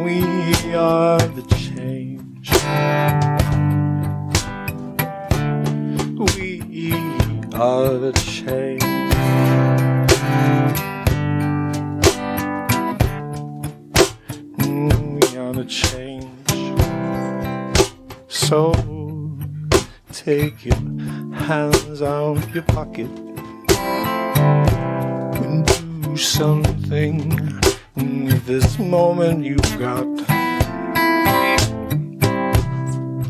We are the change. We are the change. We are the change. So take your hands out your pocket and do something with this moment you've got.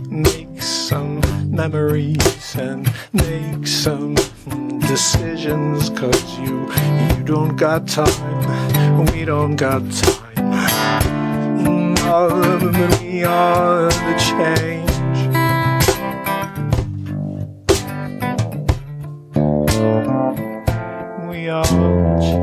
Make some memories and make some decisions, 'cause you don't got time, we don't got time. We are the change. We are the change.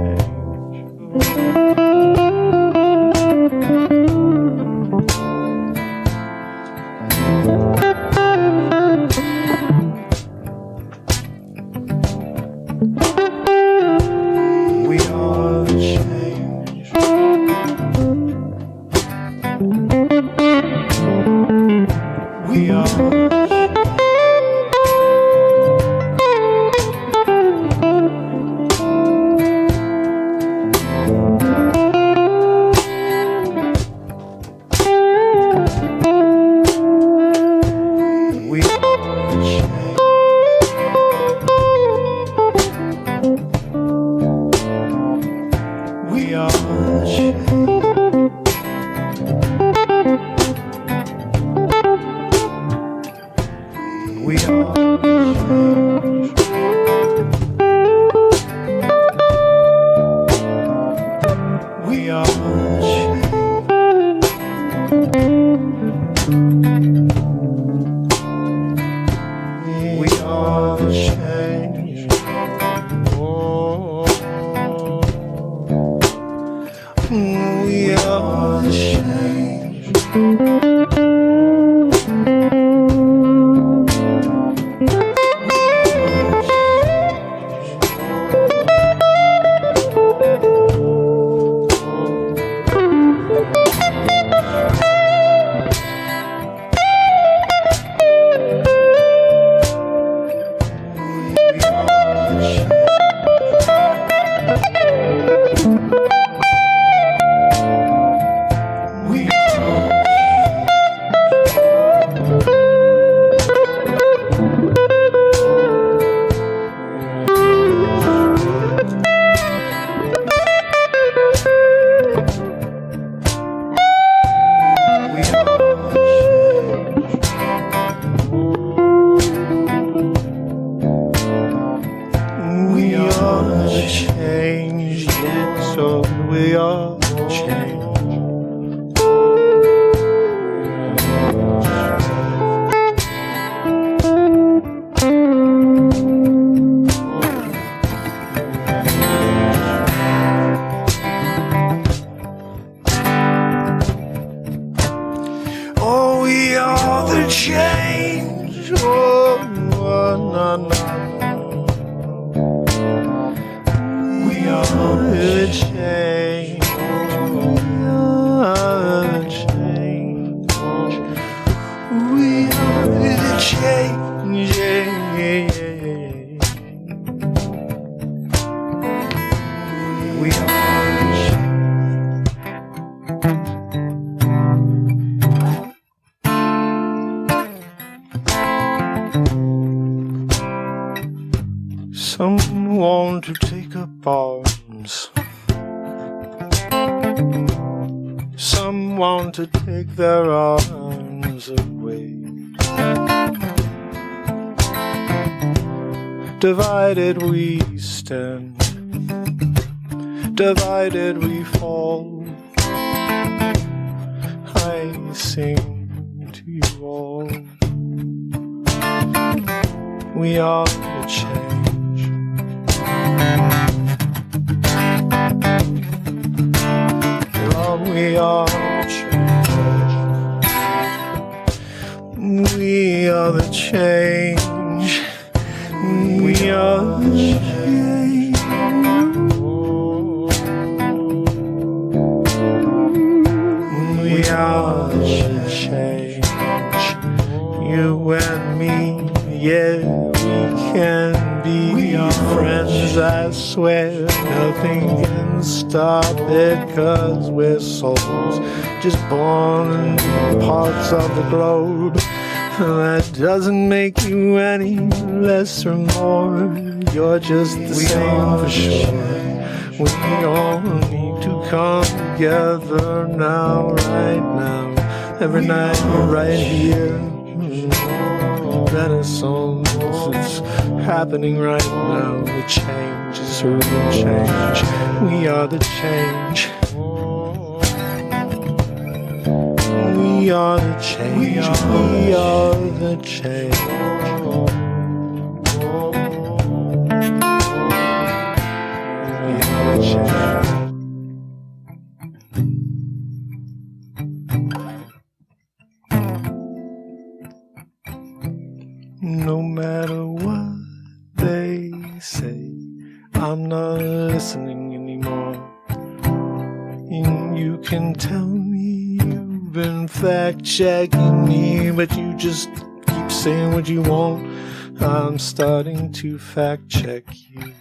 We are the change. We are. are the change, yes, oh, we are the change. Oh, we are the change, oh, no, no. We are the change. We are the change. We are the change. We are the change. Some want to take up arms. Some want to take their arms away. Divided we stand, divided we fall. I sing to you all. We are the change. We are the change. We are the change. We are the change. We are the change. You and me, yeah, we can be friends. I swear nothing can stop it, 'cause we're souls just born in parts of the globe. That doesn't make you any less or more. You're just the same for sure. We all need to come together now, right now, every night, right here. Renaissance, it's happening right now. The change is the change. We are the change. We are the change. We are the change. We are the change. No matter what they say, I'm not listening anymore. And you can tell me you've been fact-checking me, but you just keep saying what you want. I'm starting to fact-check you.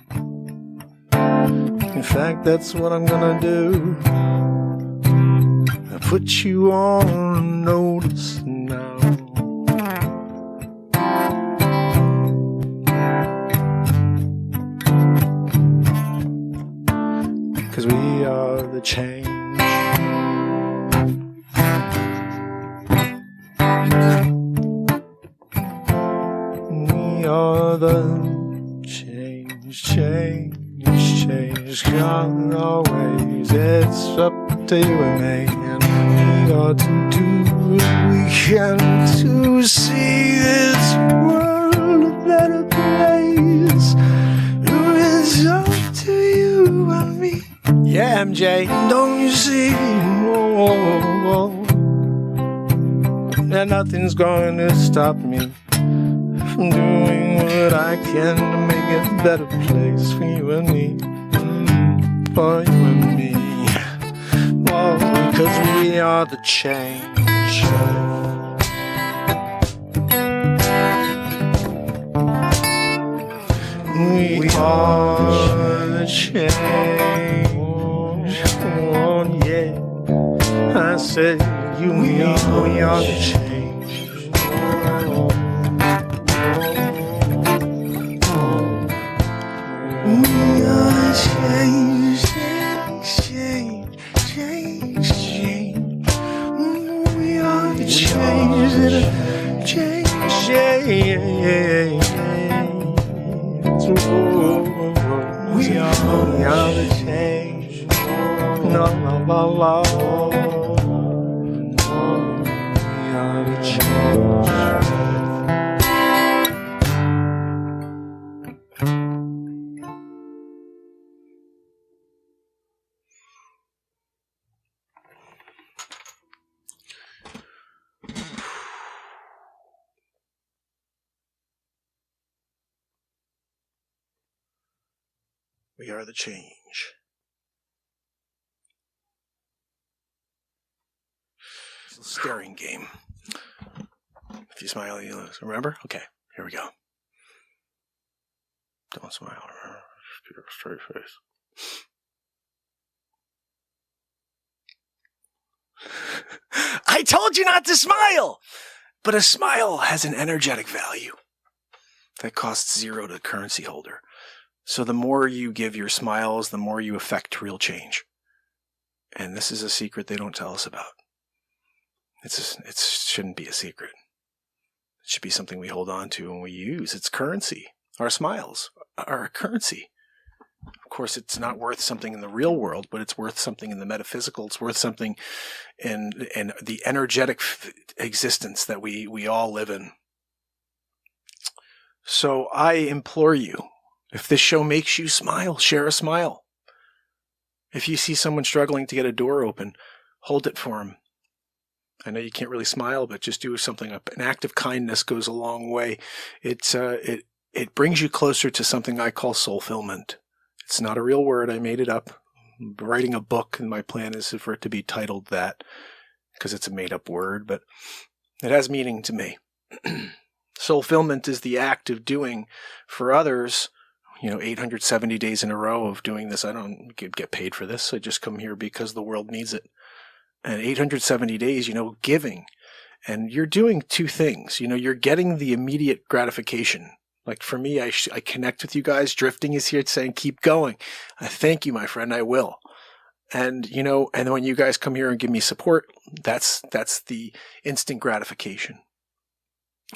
In fact, that's what I'm gonna do. I put you on notice now. 'Cause we are the change. We are the change, change, change. God always, it's up to you and me. And we ought to do what we can to see this world a better place. It's up to you and me. Yeah, MJ, don't you see? That nothing's going to stop me from doing what I can to make it a better place for you and me. For you and me. Oh, because we are the change. We are the change. Oh, yeah. I said, you and me, we are the change. We are change, change, change, change. We are the change, change, change. We was it? We are the change. La la la la. We are the change. We are the change. It's a staring game. If you smile, you lose. Remember? Okay, here we go. Don't smile. Remember? Keep a straight face. I told you not to smile! But a smile has an energetic value that costs 0 to the currency holder. So the more you give your smiles, the more you affect real change. And this is a secret they don't tell us about. It shouldn't be a secret. It should be something we hold on to and we use. It's currency. Our smiles are a currency. Of course, it's not worth something in the real world, but it's worth something in the metaphysical. It's worth something in the energetic existence that we all live in. So I implore you, if this show makes you smile, share a smile. If you see someone struggling to get a door open, hold it for them. I know you can't really smile, but just do something. An act of kindness goes a long way. It brings you closer to something I call soulfillment. It's not a real word. I made it up. I'm writing a book, and my plan is for it to be titled that because it's a made-up word, but it has meaning to me. Soulfillment is the act of doing for others, 870 days in a row of doing this. I don't get paid for this. I just come here because the world needs it. And 870 days, giving. And you're doing two things. You're getting the immediate gratification. Like for me, I connect with you guys. Drifting is here saying, keep going. I thank you, my friend. I will. And, and when you guys come here and give me support, that's the instant gratification.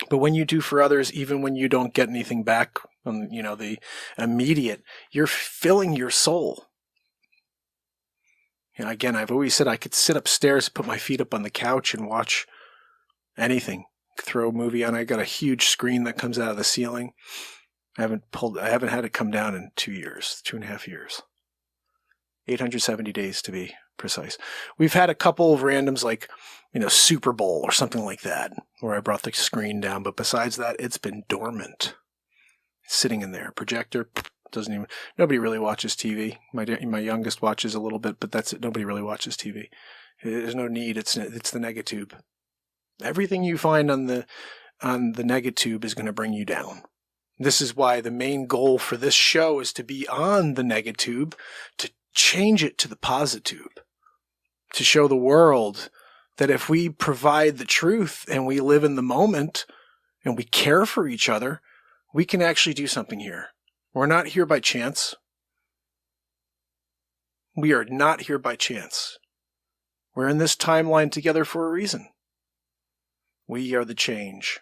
But when you do for others, even when you don't get anything back on, the immediate, you're filling your soul. Again, I've always said I could sit upstairs, put my feet up on the couch and watch anything. Throw a movie on. I got a huge screen that comes out of the ceiling. I haven't had it come down in 2 years, 2.5 years. 870 days to be precise. We've had a couple of randoms like, Super Bowl or something like that, where I brought the screen down. But besides that, it's been dormant. Sitting in there. Projector, nobody really watches TV. My youngest watches a little bit, but that's it. Nobody really watches TV. There's no need. It's the negatube. Everything you find on the negatube is going to bring you down. This is why the main goal for this show is to be on the negatube, to change it to the positube, to show the world that if we provide the truth and we live in the moment and we care for each other, we can actually do something here. We're not here by chance. We are not here by chance. We're in this timeline together for a reason. We are the change.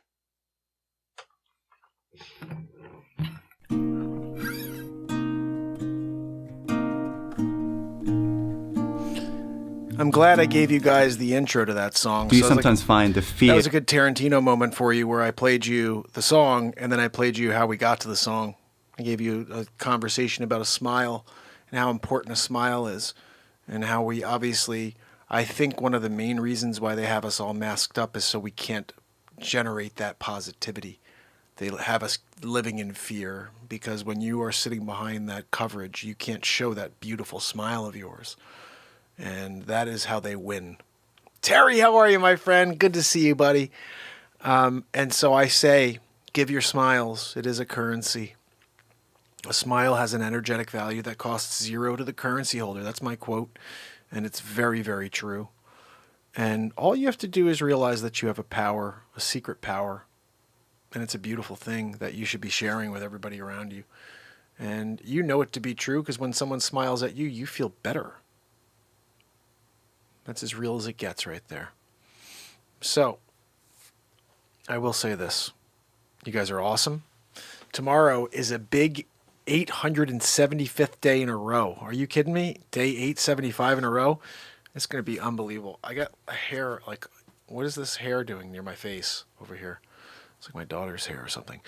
I'm glad I gave you guys the intro to that song. Do you sometimes find the fear? That was a good Tarantino moment for you where I played you the song and then I played you how we got to the song. I gave you a conversation about a smile and how important a smile is and how we obviously, I think one of the main reasons why they have us all masked up is so we can't generate that positivity. They have us living in fear because when you are sitting behind that coverage, you can't show that beautiful smile of yours. And that is how they win. Terry, how are you, my friend? Good to see you, buddy. And so I say, give your smiles. It is a currency. A smile has an energetic value that costs 0 to the currency holder. That's my quote. And it's very, very true. And all you have to do is realize that you have a power, a secret power. And it's a beautiful thing that you should be sharing with everybody around you. And you know it to be true because when someone smiles at you, you feel better. That's as real as it gets right there. So, I will say this. You guys are awesome. Tomorrow is a big 875th day in a row. Are you kidding me? Day 875 in a row? It's going to be unbelievable. I got a hair, like, what is this hair doing near my face over here? It's like my daughter's hair or something.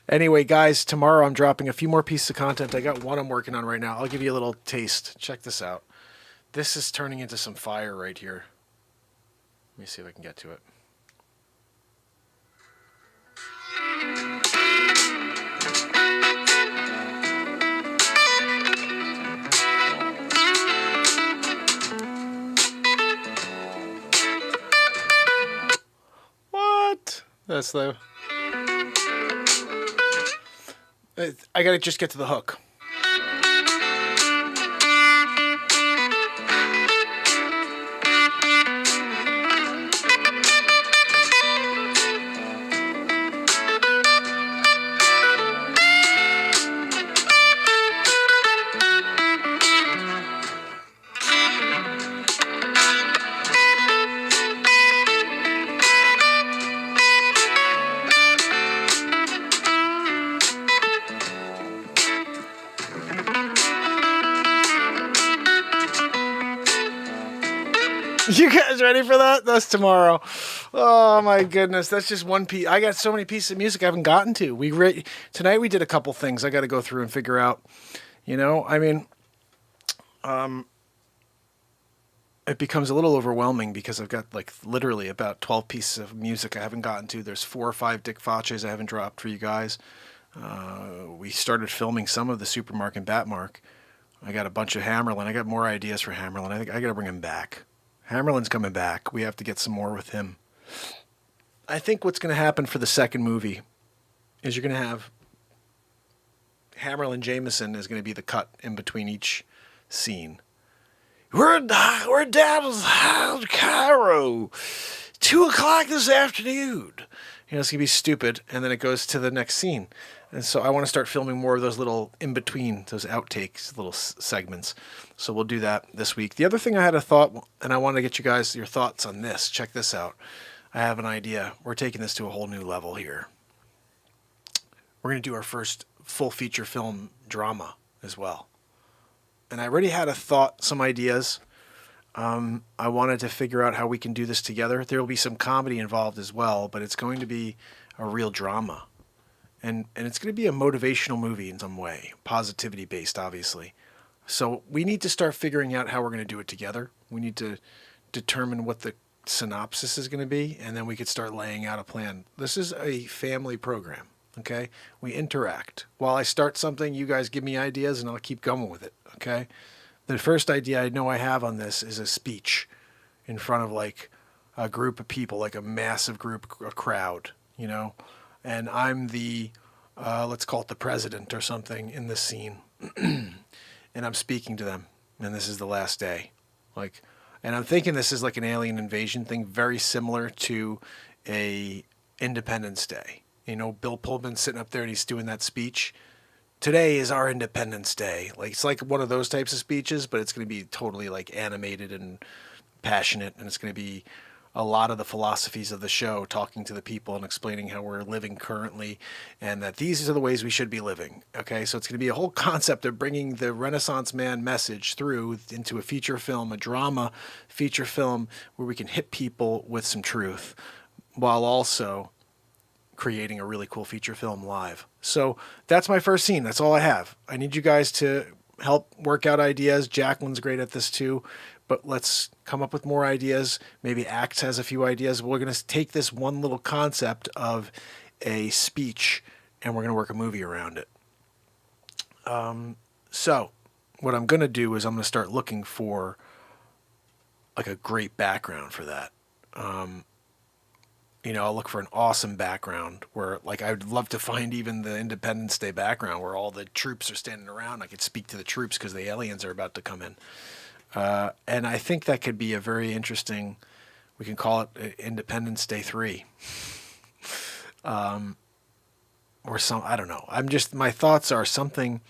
Anyway, guys, tomorrow I'm dropping a few more pieces of content. I got one I'm working on right now. I'll give you a little taste. Check this out. This is turning into some fire right here. Let me see if I can get to it. What? That's the... I gotta just get to the hook. You guys ready for that? That's tomorrow. Oh my goodness, that's just one piece. I got so many pieces of music I haven't gotten to. Tonight we did a couple things I got to go through and figure out. You know, I mean, it becomes a little overwhelming because I've got like literally about 12 pieces of music I haven't gotten to. There's 4 or 5 Dick Facces I haven't dropped for you guys. We started filming some of the Supermark and Batmark. I got a bunch of Hammerlin. I got more ideas for Hammerlin. I think I got to bring him back. Hammerlin's coming back. We have to get some more with him. I think what's going to happen for the second movie is you're going to have Hammerlin Jamison is going to be the cut in between each scene. We're down in Cairo. 2 o'clock this afternoon. You know, it's going to be stupid. And then it goes to the next scene. And so I want to start filming more of those little in-between, those outtakes, little segments. So we'll do that this week. The other thing I had a thought, and I want to get you guys your thoughts on this. Check this out. I have an idea. We're taking this to a whole new level here. We're going to do our first full feature film drama as well. And I already had a thought, some ideas. I wanted to figure out how we can do this together. There will be some comedy involved as well, but it's going to be a real drama. And it's going to be a motivational movie in some way, positivity based, obviously. So we need to start figuring out how we're going to do it together. We need to determine what the synopsis is going to be, and then we could start laying out a plan. This is a family program, okay? We interact. While I start something, you guys give me ideas, and I'll keep going with it, okay? The first idea I know I have on this is a speech in front of like a group of people, like a massive group, a crowd, you know? And I'm the, let's call it the president or something in this scene. And I'm speaking to them. And this is the last day. And I'm thinking this is like an alien invasion thing, very similar to a Independence Day. You know, Bill Pullman's sitting up there and he's doing that speech. Today is our Independence Day. Like, it's like one of those types of speeches, but it's going to be totally like animated and passionate. And it's going to be a lot of the philosophies of the show, talking to the people and explaining how we're living currently and that these are the ways we should be living. Okay, so it's going to be a whole concept of bringing the Renaissance man message through into a feature film, a drama feature film where we can hit people with some truth while also creating a really cool feature film live. So that's my first scene. That's all I have. I need you guys to help work out ideas. Jacqueline's great at this too. But let's come up with more ideas. Maybe Acts has a few ideas. We're going to take this one little concept of a speech and we're going to work a movie around it. So what I'm going to do is I'm going to start looking for like a great background for that. You know, I'll look for an awesome background where, like, I would love to find even the Independence Day background where all the troops are standing around. I could speak to the troops because the aliens are about to come in. And I think that could be a very interesting, we can call it Independence Day 3. Or some, I don't know. My thoughts are something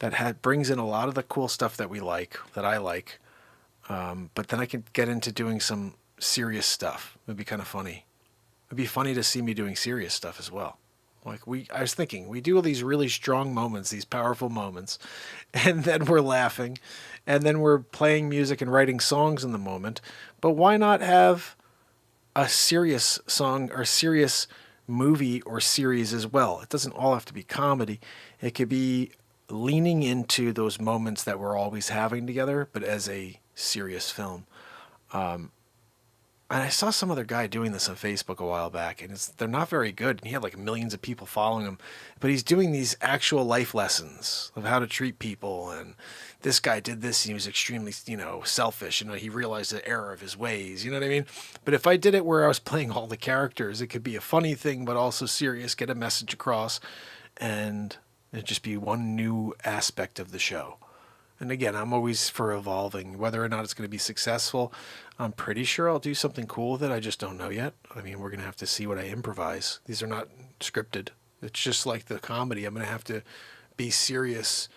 that brings in a lot of the cool stuff that we like, that I like. But then I could get into doing some serious stuff. It'd be kind of funny. It'd be funny to see me doing serious stuff as well. Like I was thinking, we do all these really strong moments, these powerful moments, and then we're laughing, and then we're playing music and writing songs in the moment. But why not have a serious song or serious movie or series as well? It doesn't all have to be comedy. It could be leaning into those moments that we're always having together, but as a serious film. And I saw some other guy doing this on Facebook a while back, and they're not very good. And he had like millions of people following him, but he's doing these actual life lessons of how to treat people. And this guy did this, and he was extremely, selfish, and he realized the error of his ways. You know what I mean? But if I did it where I was playing all the characters, it could be a funny thing, but also serious, get a message across, and it'd just be one new aspect of the show. And again, I'm always for evolving. Whether or not it's going to be successful, I'm pretty sure I'll do something cool with it. I just don't know yet. I mean, we're going to have to see what I improvise. These are not scripted. It's just like the comedy. I'm going to have to be serious.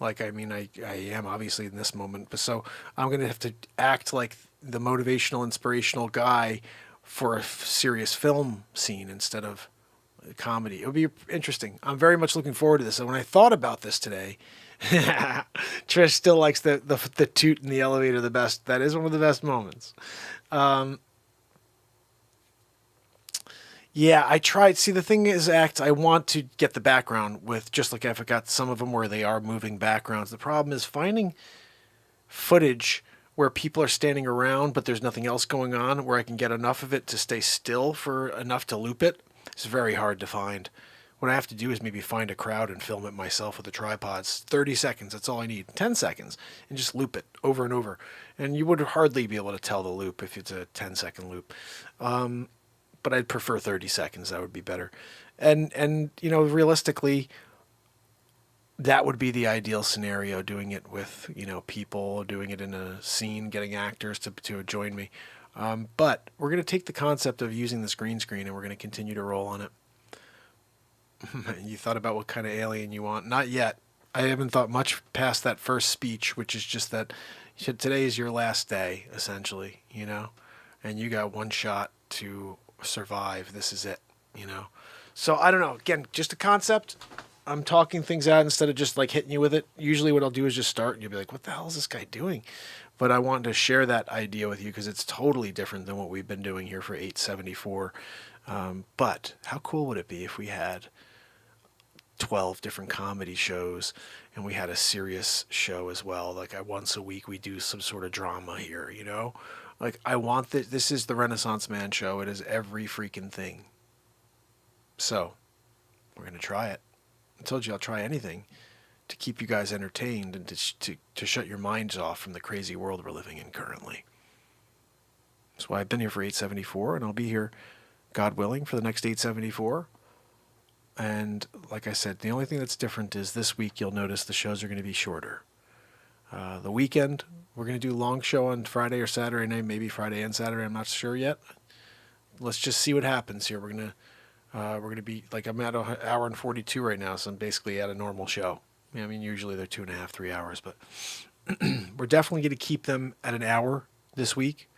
I am obviously in this moment. But so I'm going to have to act like the motivational, inspirational guy for a serious film scene instead of comedy. It'll be interesting. I'm very much looking forward to this. And when I thought about this today, Trish still likes the toot in the elevator the best. That is one of the best moments. Yeah, I tried. See, the thing is, I want to get the background with, just like I've got some of them where they are moving backgrounds. The problem is finding footage where people are standing around, but there's nothing else going on, where I can get enough of it to stay still for enough to loop it. It's very hard to find. What I have to do is maybe find a crowd and film it myself with the tripods. 30 seconds, that's all I need. 10 seconds, and just loop it over and over. And you would hardly be able to tell the loop if it's a 10-second loop. But I'd prefer 30 seconds. That would be better. And realistically, that would be the ideal scenario, doing it with, people, doing it in a scene, getting actors to join me. But we're going to take the concept of using this green screen, and we're going to continue to roll on it. You thought about what kind of alien you want? Not yet. I haven't thought much past that first speech, which is just that today is your last day, essentially, and you got one shot to survive. This is it, So I don't know. Again, just a concept. I'm talking things out instead of just hitting you with it. Usually what I'll do is just start and you'll be like, what the hell is this guy doing? But I wanted to share that idea with you because it's totally different than what we've been doing here for 874. But how cool would it be if we had 12 different comedy shows and we had a serious show as well? Once a week we do some sort of drama here, I want this is the Renaissance Man show. It is every freaking thing. So we're going to try it. I told you I'll try anything to keep you guys entertained and to shut your minds off from the crazy world we're living in currently. That's why I've been here for 874, and I'll be here, God willing, for the next 874. And like I said, the only thing that's different is this week you'll notice the shows are going to be shorter. The weekend, we're going to do a long show on Friday or Saturday night, maybe Friday and Saturday. I'm not sure yet. Let's just see what happens here. We're going to be, I'm at an hour and 42 right now, so I'm basically at a normal show. I mean, usually they're 2.5, 3 hours, but we're definitely going to keep them at an hour this week.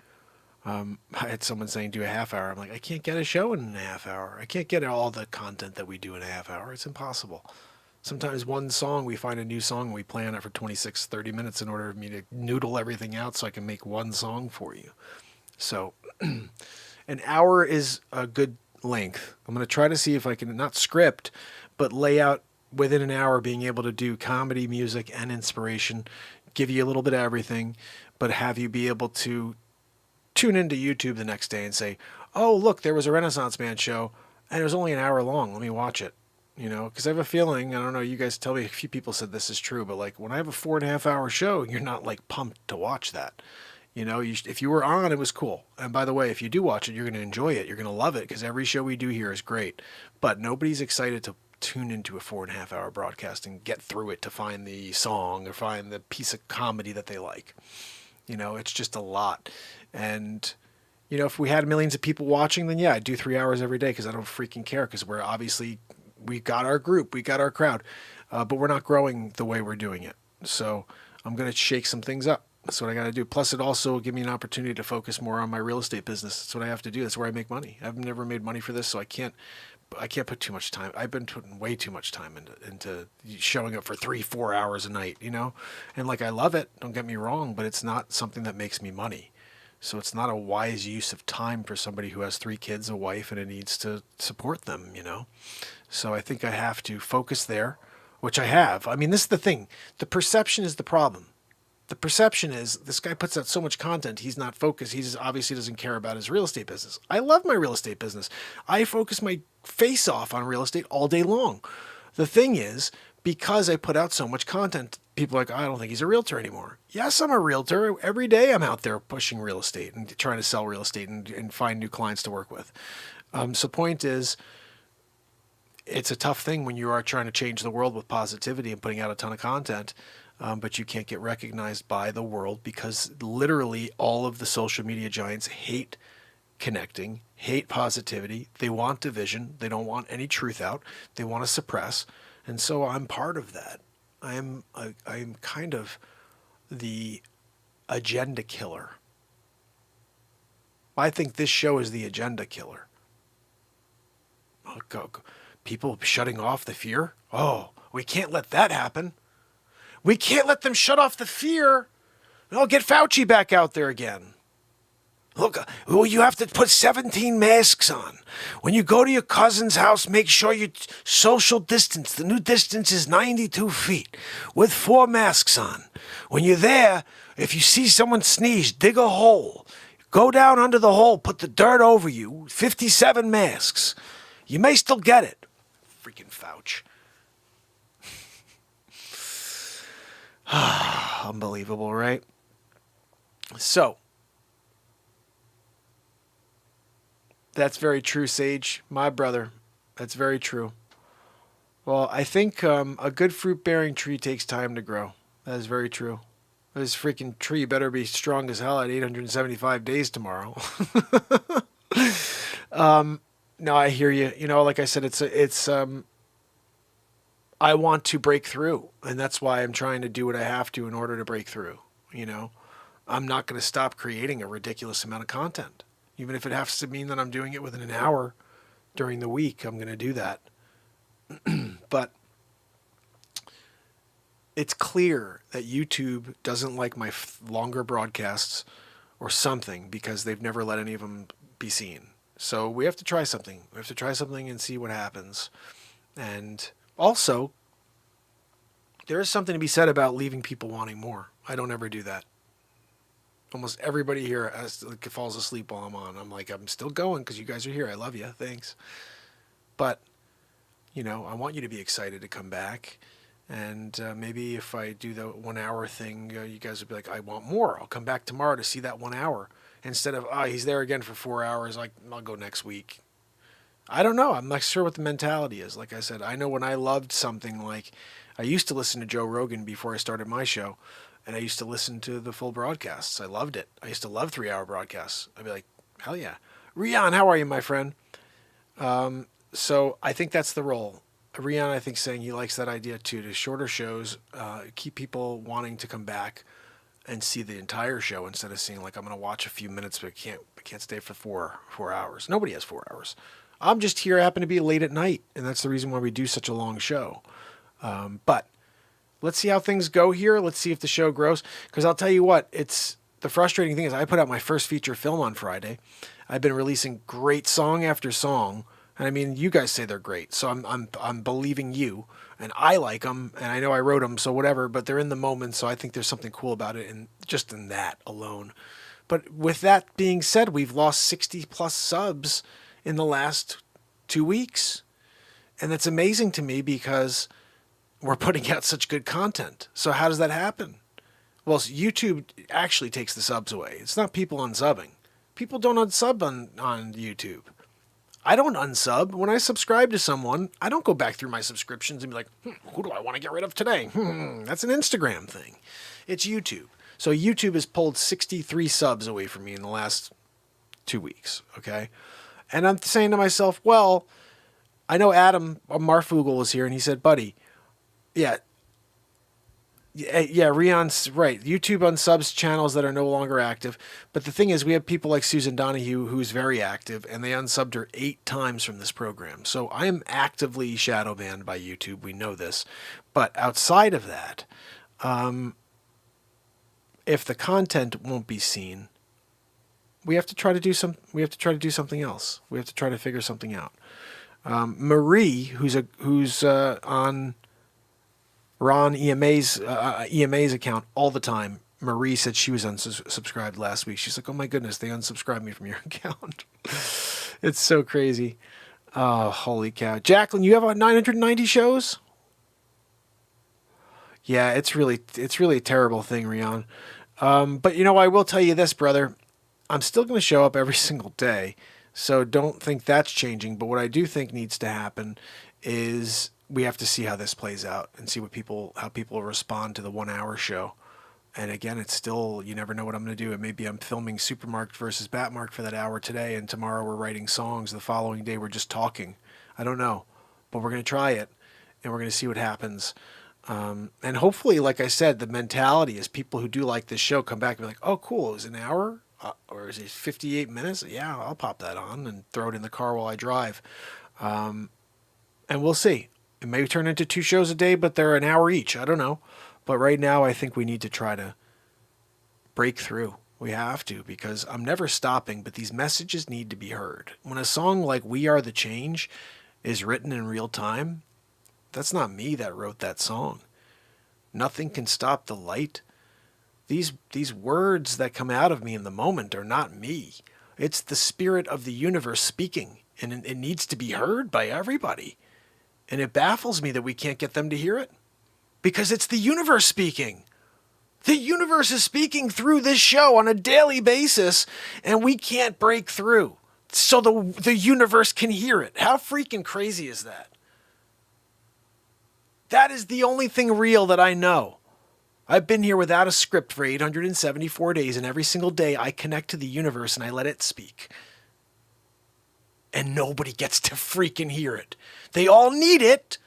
I had someone saying do a half hour. I'm like, I can't get a show in a half hour. I can't get all the content that we do in a half hour. It's impossible. Sometimes one song, we find a new song, and we play on it for 26, 30 minutes in order for me to noodle everything out so I can make one song for you. So an hour is a good length. I'm going to try to see if I can not script, but lay out within an hour being able to do comedy, music, and inspiration, give you a little bit of everything, but have you be able to tune into YouTube the next day and say, oh, look, there was a Renaissance Man show, and it was only an hour long. Let me watch it. Because I have a feeling, I don't know, you guys tell me, a few people said this is true, but when I have a 4.5 hour show, you're not pumped to watch that. If you were on, it was cool. And by the way, if you do watch it, you're going to enjoy it. You're going to love it because every show we do here is great. But nobody's excited to tune into a 4.5 hour broadcast and get through it to find the song or find the piece of comedy that they like. It's just a lot. And, if we had millions of people watching, then yeah, I'd do 3 hours every day because I don't freaking care because we got our group, we got our crowd, but we're not growing the way we're doing it. So I'm going to shake some things up. That's what I got to do. Plus, it also will give me an opportunity to focus more on my real estate business. That's what I have to do. That's where I make money. I've never made money for this, so I can't put too much time. I've been putting way too much time into showing up for 3-4 hours a night, you know? And like, I love it. Don't get me wrong, but it's not something that makes me money. So it's not a wise use of time for somebody who has 3 kids, a wife, and it needs to support them, you know? So I think I have to focus there, which I have. I mean, this is the thing. The perception is the problem. The perception is this guy puts out so much content, he's not focused. He obviously doesn't care about his real estate business. I love my real estate business. I focus my face off on real estate all day long. The thing is, because I put out so much content, people are like, I don't think he's a realtor anymore. Yes, I'm a realtor. Every day I'm out there pushing real estate and trying to sell real estate and find new clients to work with. So point is, it's a tough thing when you are trying to change the world with positivity and putting out a ton of content, but you can't get recognized by the world because literally all of the social media giants hate connecting, hate positivity. They want division. They don't want any truth out. They want to suppress. And so I'm part of that. I'm kind of the agenda killer. I think this show is the agenda killer. Oh, people shutting off the fear? Oh, we can't let that happen. We can't let them shut off the fear. I'll get Facce back out there again. Look, well, you have to put 17 masks on. When you go to your cousin's house, make sure you social distance. The new distance is 92 feet with 4 masks on. When you're there, if you see someone sneeze, dig a hole. Go down under the hole, put the dirt over you. 57 masks. You may still get it. Freaking Facce. Unbelievable, right? So, that's very true, Sage, my brother. That's very true. Well, I think a good fruit-bearing tree takes time to grow. That is very true. This freaking tree better be strong as hell at 875 days tomorrow. No, I hear you. You know, like I said, it's I want to break through, and that's why I'm trying to do what I have to in order to break through. You know, I'm not going to stop creating a ridiculous amount of content. Even if it has to mean that I'm doing it within an hour during the week, I'm going to do that. But it's clear that YouTube doesn't like my longer broadcasts or something because they've never let any of them be seen. So we have to try something. We have to try something and see what happens. And also, there is something to be said about leaving people wanting more. I don't ever do that. Almost everybody here falls asleep while I'm on. I'm like, I'm still going because you guys are here. I love you. Thanks. But, you know, I want you to be excited to come back. And maybe if I do the 1 hour thing, you guys will be like, I want more. I'll come back tomorrow to see that 1 hour. Instead of, he's there again for 4 hours. I'll go next week. I don't know. I'm not sure what the mentality is. Like I said, I know when I loved something, like I used to listen to Joe Rogan before I started my show. And I used to listen to the full broadcasts. I loved it. I used to love 3-hour broadcasts. I'd be like, hell yeah. Rian, how are you, my friend? So I think that's the role. Rian, I think, saying he likes that idea too, to shorter shows, keep people wanting to come back and see the entire show instead of seeing like, I'm going to watch a few minutes, but I can't stay for four hours. Nobody has 4 hours. I'm just here, happen to be late at night. And that's the reason why we do such a long show. But let's see how things go here. Let's see if the show grows. Because I'll tell you what, it's the frustrating thing is I put out my first feature film on Friday. I've been releasing great song after song. And I mean, you guys say they're great. So I'm believing you. And I like them. And I know I wrote them, so whatever. But they're in the moment, so I think there's something cool about it. And just in that alone. But with that being said, we've lost 60 plus subs in the last 2 weeks. And that's amazing to me because we're putting out such good content. So how does that happen? Well, YouTube actually takes the subs away. It's not people unsubbing. People don't unsub on YouTube. I don't unsub. When I subscribe to someone, I don't go back through my subscriptions and be like, who do I want to get rid of today? That's an Instagram thing. It's YouTube. So YouTube has pulled 63 subs away from me in the last 2 weeks, okay? And I'm saying to myself, well, I know Adam Marfugel is here, and he said, buddy, yeah, Yeah, Rion's right. YouTube unsubs channels that are no longer active. But the thing is, we have people like Susan Donahue, who's very active, and they unsubbed her 8 times from this program. So I am actively shadow banned by YouTube. We know this. But outside of that, if the content won't be seen, we have to try to do something else. We have to try to figure something out. Marie, who's on Ron EMA's account all the time. Marie said she was unsubscribed last week. She's like, oh my goodness, they unsubscribed me from your account. It's so crazy. Oh, holy cow. Jacqueline, you have 990 shows? Yeah, it's really a terrible thing, Rion. But I will tell you this, brother. I'm still going to show up every single day. So don't think that's changing. But what I do think needs to happen is we have to see how this plays out and see how people respond to the 1 hour show. And again, it's still, you never know what I'm going to do. It maybe I'm filming Supermarked versus Batmarked for that hour today, and tomorrow we're writing songs. The following day we're just talking. I don't know, but we're going to try it, and we're going to see what happens. And hopefully, like I said, the mentality is people who do like this show come back and be like, oh, cool, it was an hour? Or is it 58 minutes? Yeah, I'll pop that on and throw it in the car while I drive. And we'll see. It may turn into 2 shows a day, but they're an hour each. I don't know. But right now, I think we need to try to break through. We have to, because I'm never stopping, but these messages need to be heard. When a song like We Are the Change is written in real time, that's not me that wrote that song. Nothing can stop the light. These words that come out of me in the moment are not me. It's the spirit of the universe speaking, and it needs to be heard by everybody. And it baffles me that we can't get them to hear it, because it's the universe speaking. The universe is speaking through this show on a daily basis, and we can't break through so the universe can hear it. How freaking crazy is that? That is the only thing real that I know. I've been here without a script for 874 days, and every single day I connect to the universe and I let it speak. And nobody gets to freaking hear it. They all need it.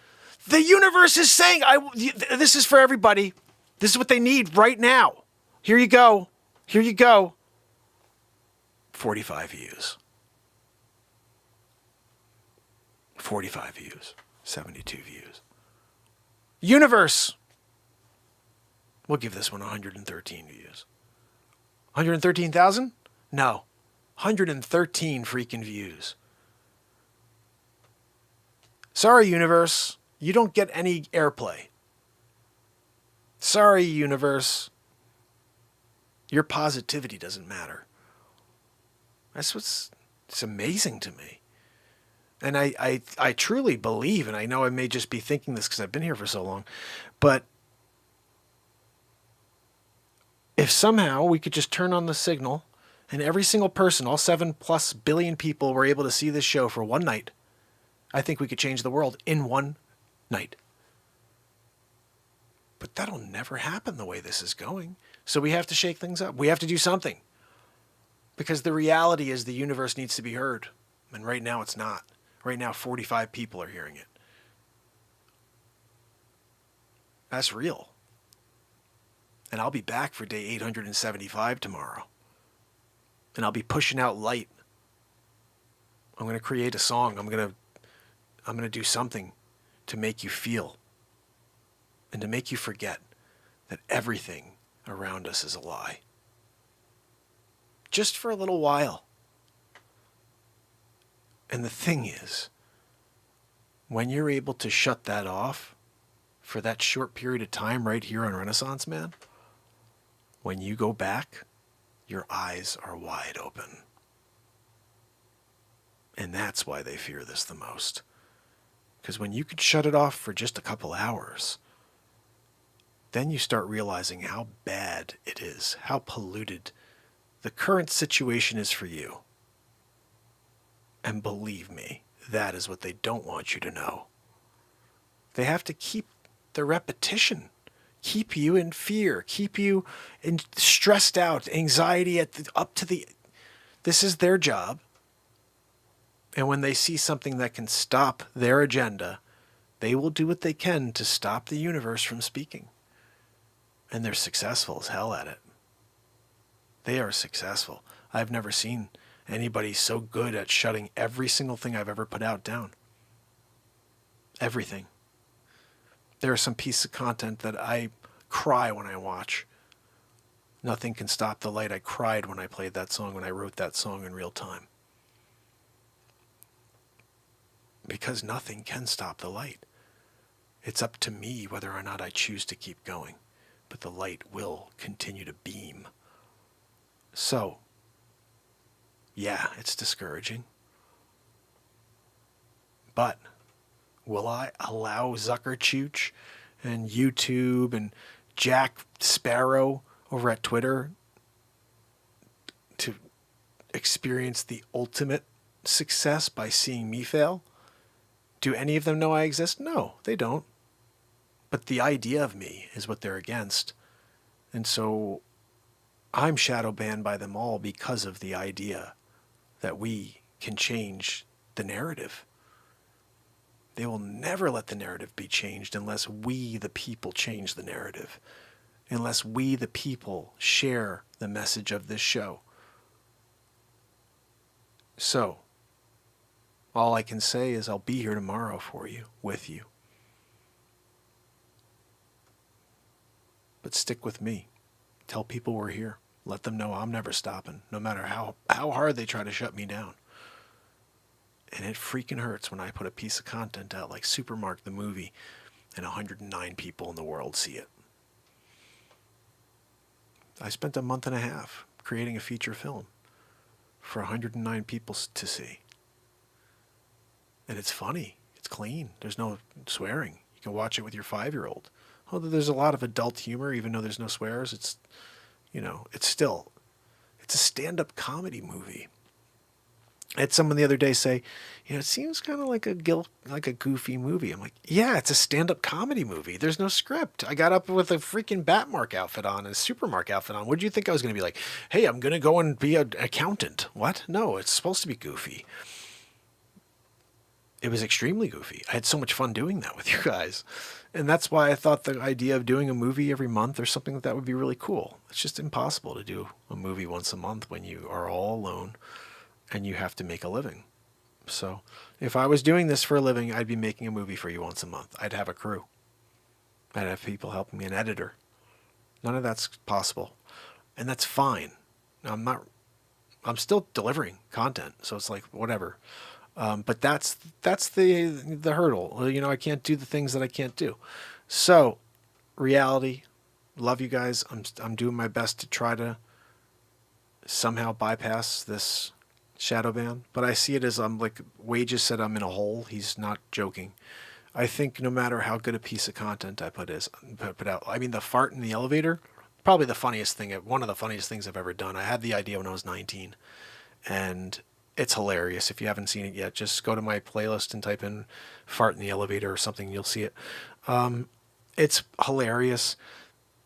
The universe is saying, this is for everybody. This is what they need right now. Here you go. Here you go. 45 views. 45 views. 72 views. Universe. We'll give this one 113 views. 113,000? No. 113 freaking views. Sorry, universe. You don't get any airplay. Sorry, universe. Your positivity doesn't matter. It's amazing to me. And I truly believe, and I know I may just be thinking this because I've been here for so long, but if somehow we could just turn on the signal and every single person, all 7+ billion people, were able to see this show for one night, I think we could change the world in one night. But that'll never happen the way this is going. So we have to shake things up. We have to do something. Because the reality is the universe needs to be heard. And right now it's not. Right now 45 people are hearing it. That's real. And I'll be back for day 875 tomorrow. And I'll be pushing out light. I'm going to create a song. I'm going to do something to make you feel and to make you forget that everything around us is a lie. Just for a little while. And the thing is, when you're able to shut that off for that short period of time right here on Renaissance Man, when you go back, your eyes are wide open. And that's why they fear this the most. Because when you could shut it off for just a couple hours, then you start realizing how bad it is, how polluted the current situation is for you. And believe me, that is what they don't want you to know. They have to keep the repetition, keep you in fear, keep you stressed out, anxiety this is their job. And when they see something that can stop their agenda, they will do what they can to stop the universe from speaking. And they're successful as hell at it. They are successful. I've never seen anybody so good at shutting every single thing I've ever put out down. Everything. There are some pieces of content that I cry when I watch. Nothing Can Stop the Light. I cried when I played that song, when I wrote that song in real time. Because nothing can stop the light. It's up to me whether or not I choose to keep going. But the light will continue to beam. So, yeah, it's discouraging. But will I allow Zuckerchooch and YouTube and Jack Sparrow over at Twitter to experience the ultimate success by seeing me fail? Do any of them know I exist? No, they don't. But the idea of me is what they're against. And so I'm shadow banned by them all because of the idea that we can change the narrative. They will never let the narrative be changed unless we, the people, change the narrative. Unless we, the people, share the message of this show. So, all I can say is I'll be here tomorrow for you, with you. But stick with me. Tell people we're here. Let them know I'm never stopping, no matter how hard they try to shut me down. And it freaking hurts when I put a piece of content out like Supermarket the movie and 109 people in the world see it. I spent a month and a half creating a feature film for 109 people to see. And it's funny. It's clean. There's no swearing. You can watch it with your 5-year-old. Although there's a lot of adult humor, even though there's no swears, it's a stand-up comedy movie. I had someone the other day say, it seems kind of like a goofy movie. I'm like, yeah, it's a stand-up comedy movie. There's no script. I got up with a freaking Batmark outfit on and a Supermarket outfit on. What did you think I was going to be like? Hey, I'm going to go and be an accountant. What? No, it's supposed to be goofy. It was extremely goofy. I had so much fun doing that with you guys. And that's why I thought the idea of doing a movie every month or something like that would be really cool. It's just impossible to do a movie once a month when you are all alone and you have to make a living. So if I was doing this for a living, I'd be making a movie for you once a month. I'd have a crew. I'd have people helping me, an editor. None of that's possible. And that's fine. I'm still delivering content. So it's like, whatever. But that's the hurdle. I can't do the things that I can't do. So, reality, love you guys. I'm doing my best to try to somehow bypass this shadow ban. But I see it as like Wages said, I'm in a hole. He's not joking. I think no matter how good a piece of content I put out. I mean, the fart in the elevator, probably one of the funniest things I've ever done. I had the idea when I was 19, and it's hilarious. If you haven't seen it yet, just go to my playlist and type in fart in the elevator or something. You'll see it. It's hilarious.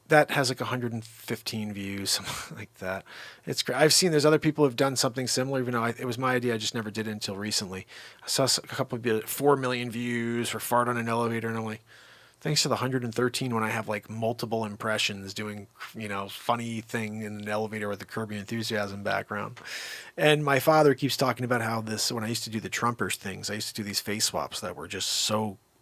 That has like 115 views, something like that. It's great. I've seen there's other people who've done something similar, even though it was my idea. I just never did it until recently. I saw a couple of 4 million views for fart on an elevator. And I'm like, thanks to the 113 when I have like multiple impressions doing, funny thing in an elevator with the Curb Your Enthusiasm background. And my father keeps talking about how when I used to do the Trumpers things, I used to do these face swaps that were just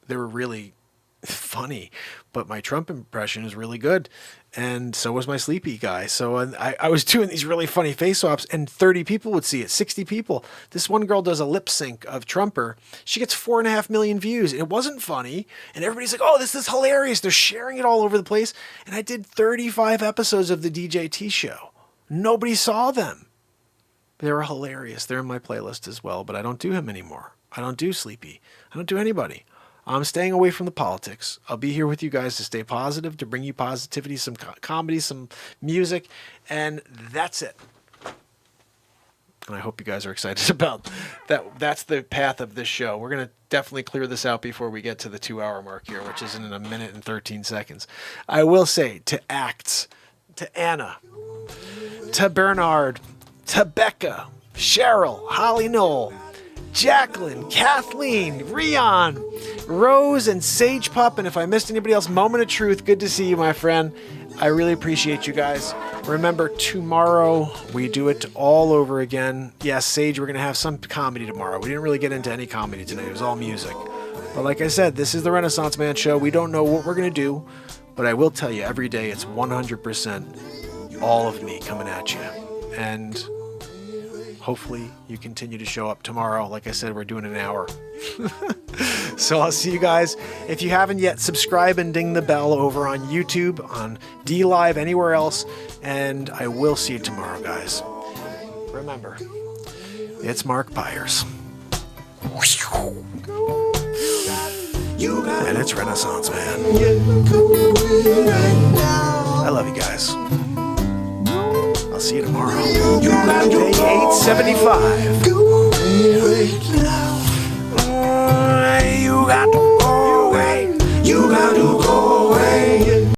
they were really funny, but my Trump impression is really good. And so was my Sleepy guy. So I was doing these really funny face swaps and 30 people would see it, 60 people. This one girl does a lip sync of Trumper. She gets 4.5 million views. It wasn't funny. And everybody's like, oh, this is hilarious. They're sharing it all over the place. And I did 35 episodes of the DJT show. Nobody saw them. They were hilarious. They're in my playlist as well, but I don't do him anymore. I don't do Sleepy. I don't do anybody. I'm staying away from the politics. I'll be here with you guys to stay positive, to bring you positivity, some comedy, some music, and that's it. And I hope you guys are excited about that. That's the path of this show. We're going to definitely clear this out before we get to the 2-hour mark here, which is in a minute and 13 seconds. I will say to Acts, to Anna, to Bernard, to Becca, Cheryl, Holly Knoll, Jacqueline, Kathleen, Rion, Rose, and Sage Pup. And if I missed anybody else, Moment of Truth. Good to see you, my friend. I really appreciate you guys. Remember, tomorrow we do it all over again. Yes, Sage, we're going to have some comedy tomorrow. We didn't really get into any comedy tonight. It was all music. But like I said, this is the Renaissance Man Show. We don't know what we're going to do, but I will tell you, every day it's 100% all of me coming at you. And hopefully you continue to show up tomorrow. Like I said, we're doing an hour. So I'll see you guys. If you haven't yet, subscribe and ding the bell over on YouTube, on DLive, anywhere else. And I will see you tomorrow, guys. Remember, it's Mark Pires. And it's Renaissance Man. I love you guys. I'll see you tomorrow. Day 875.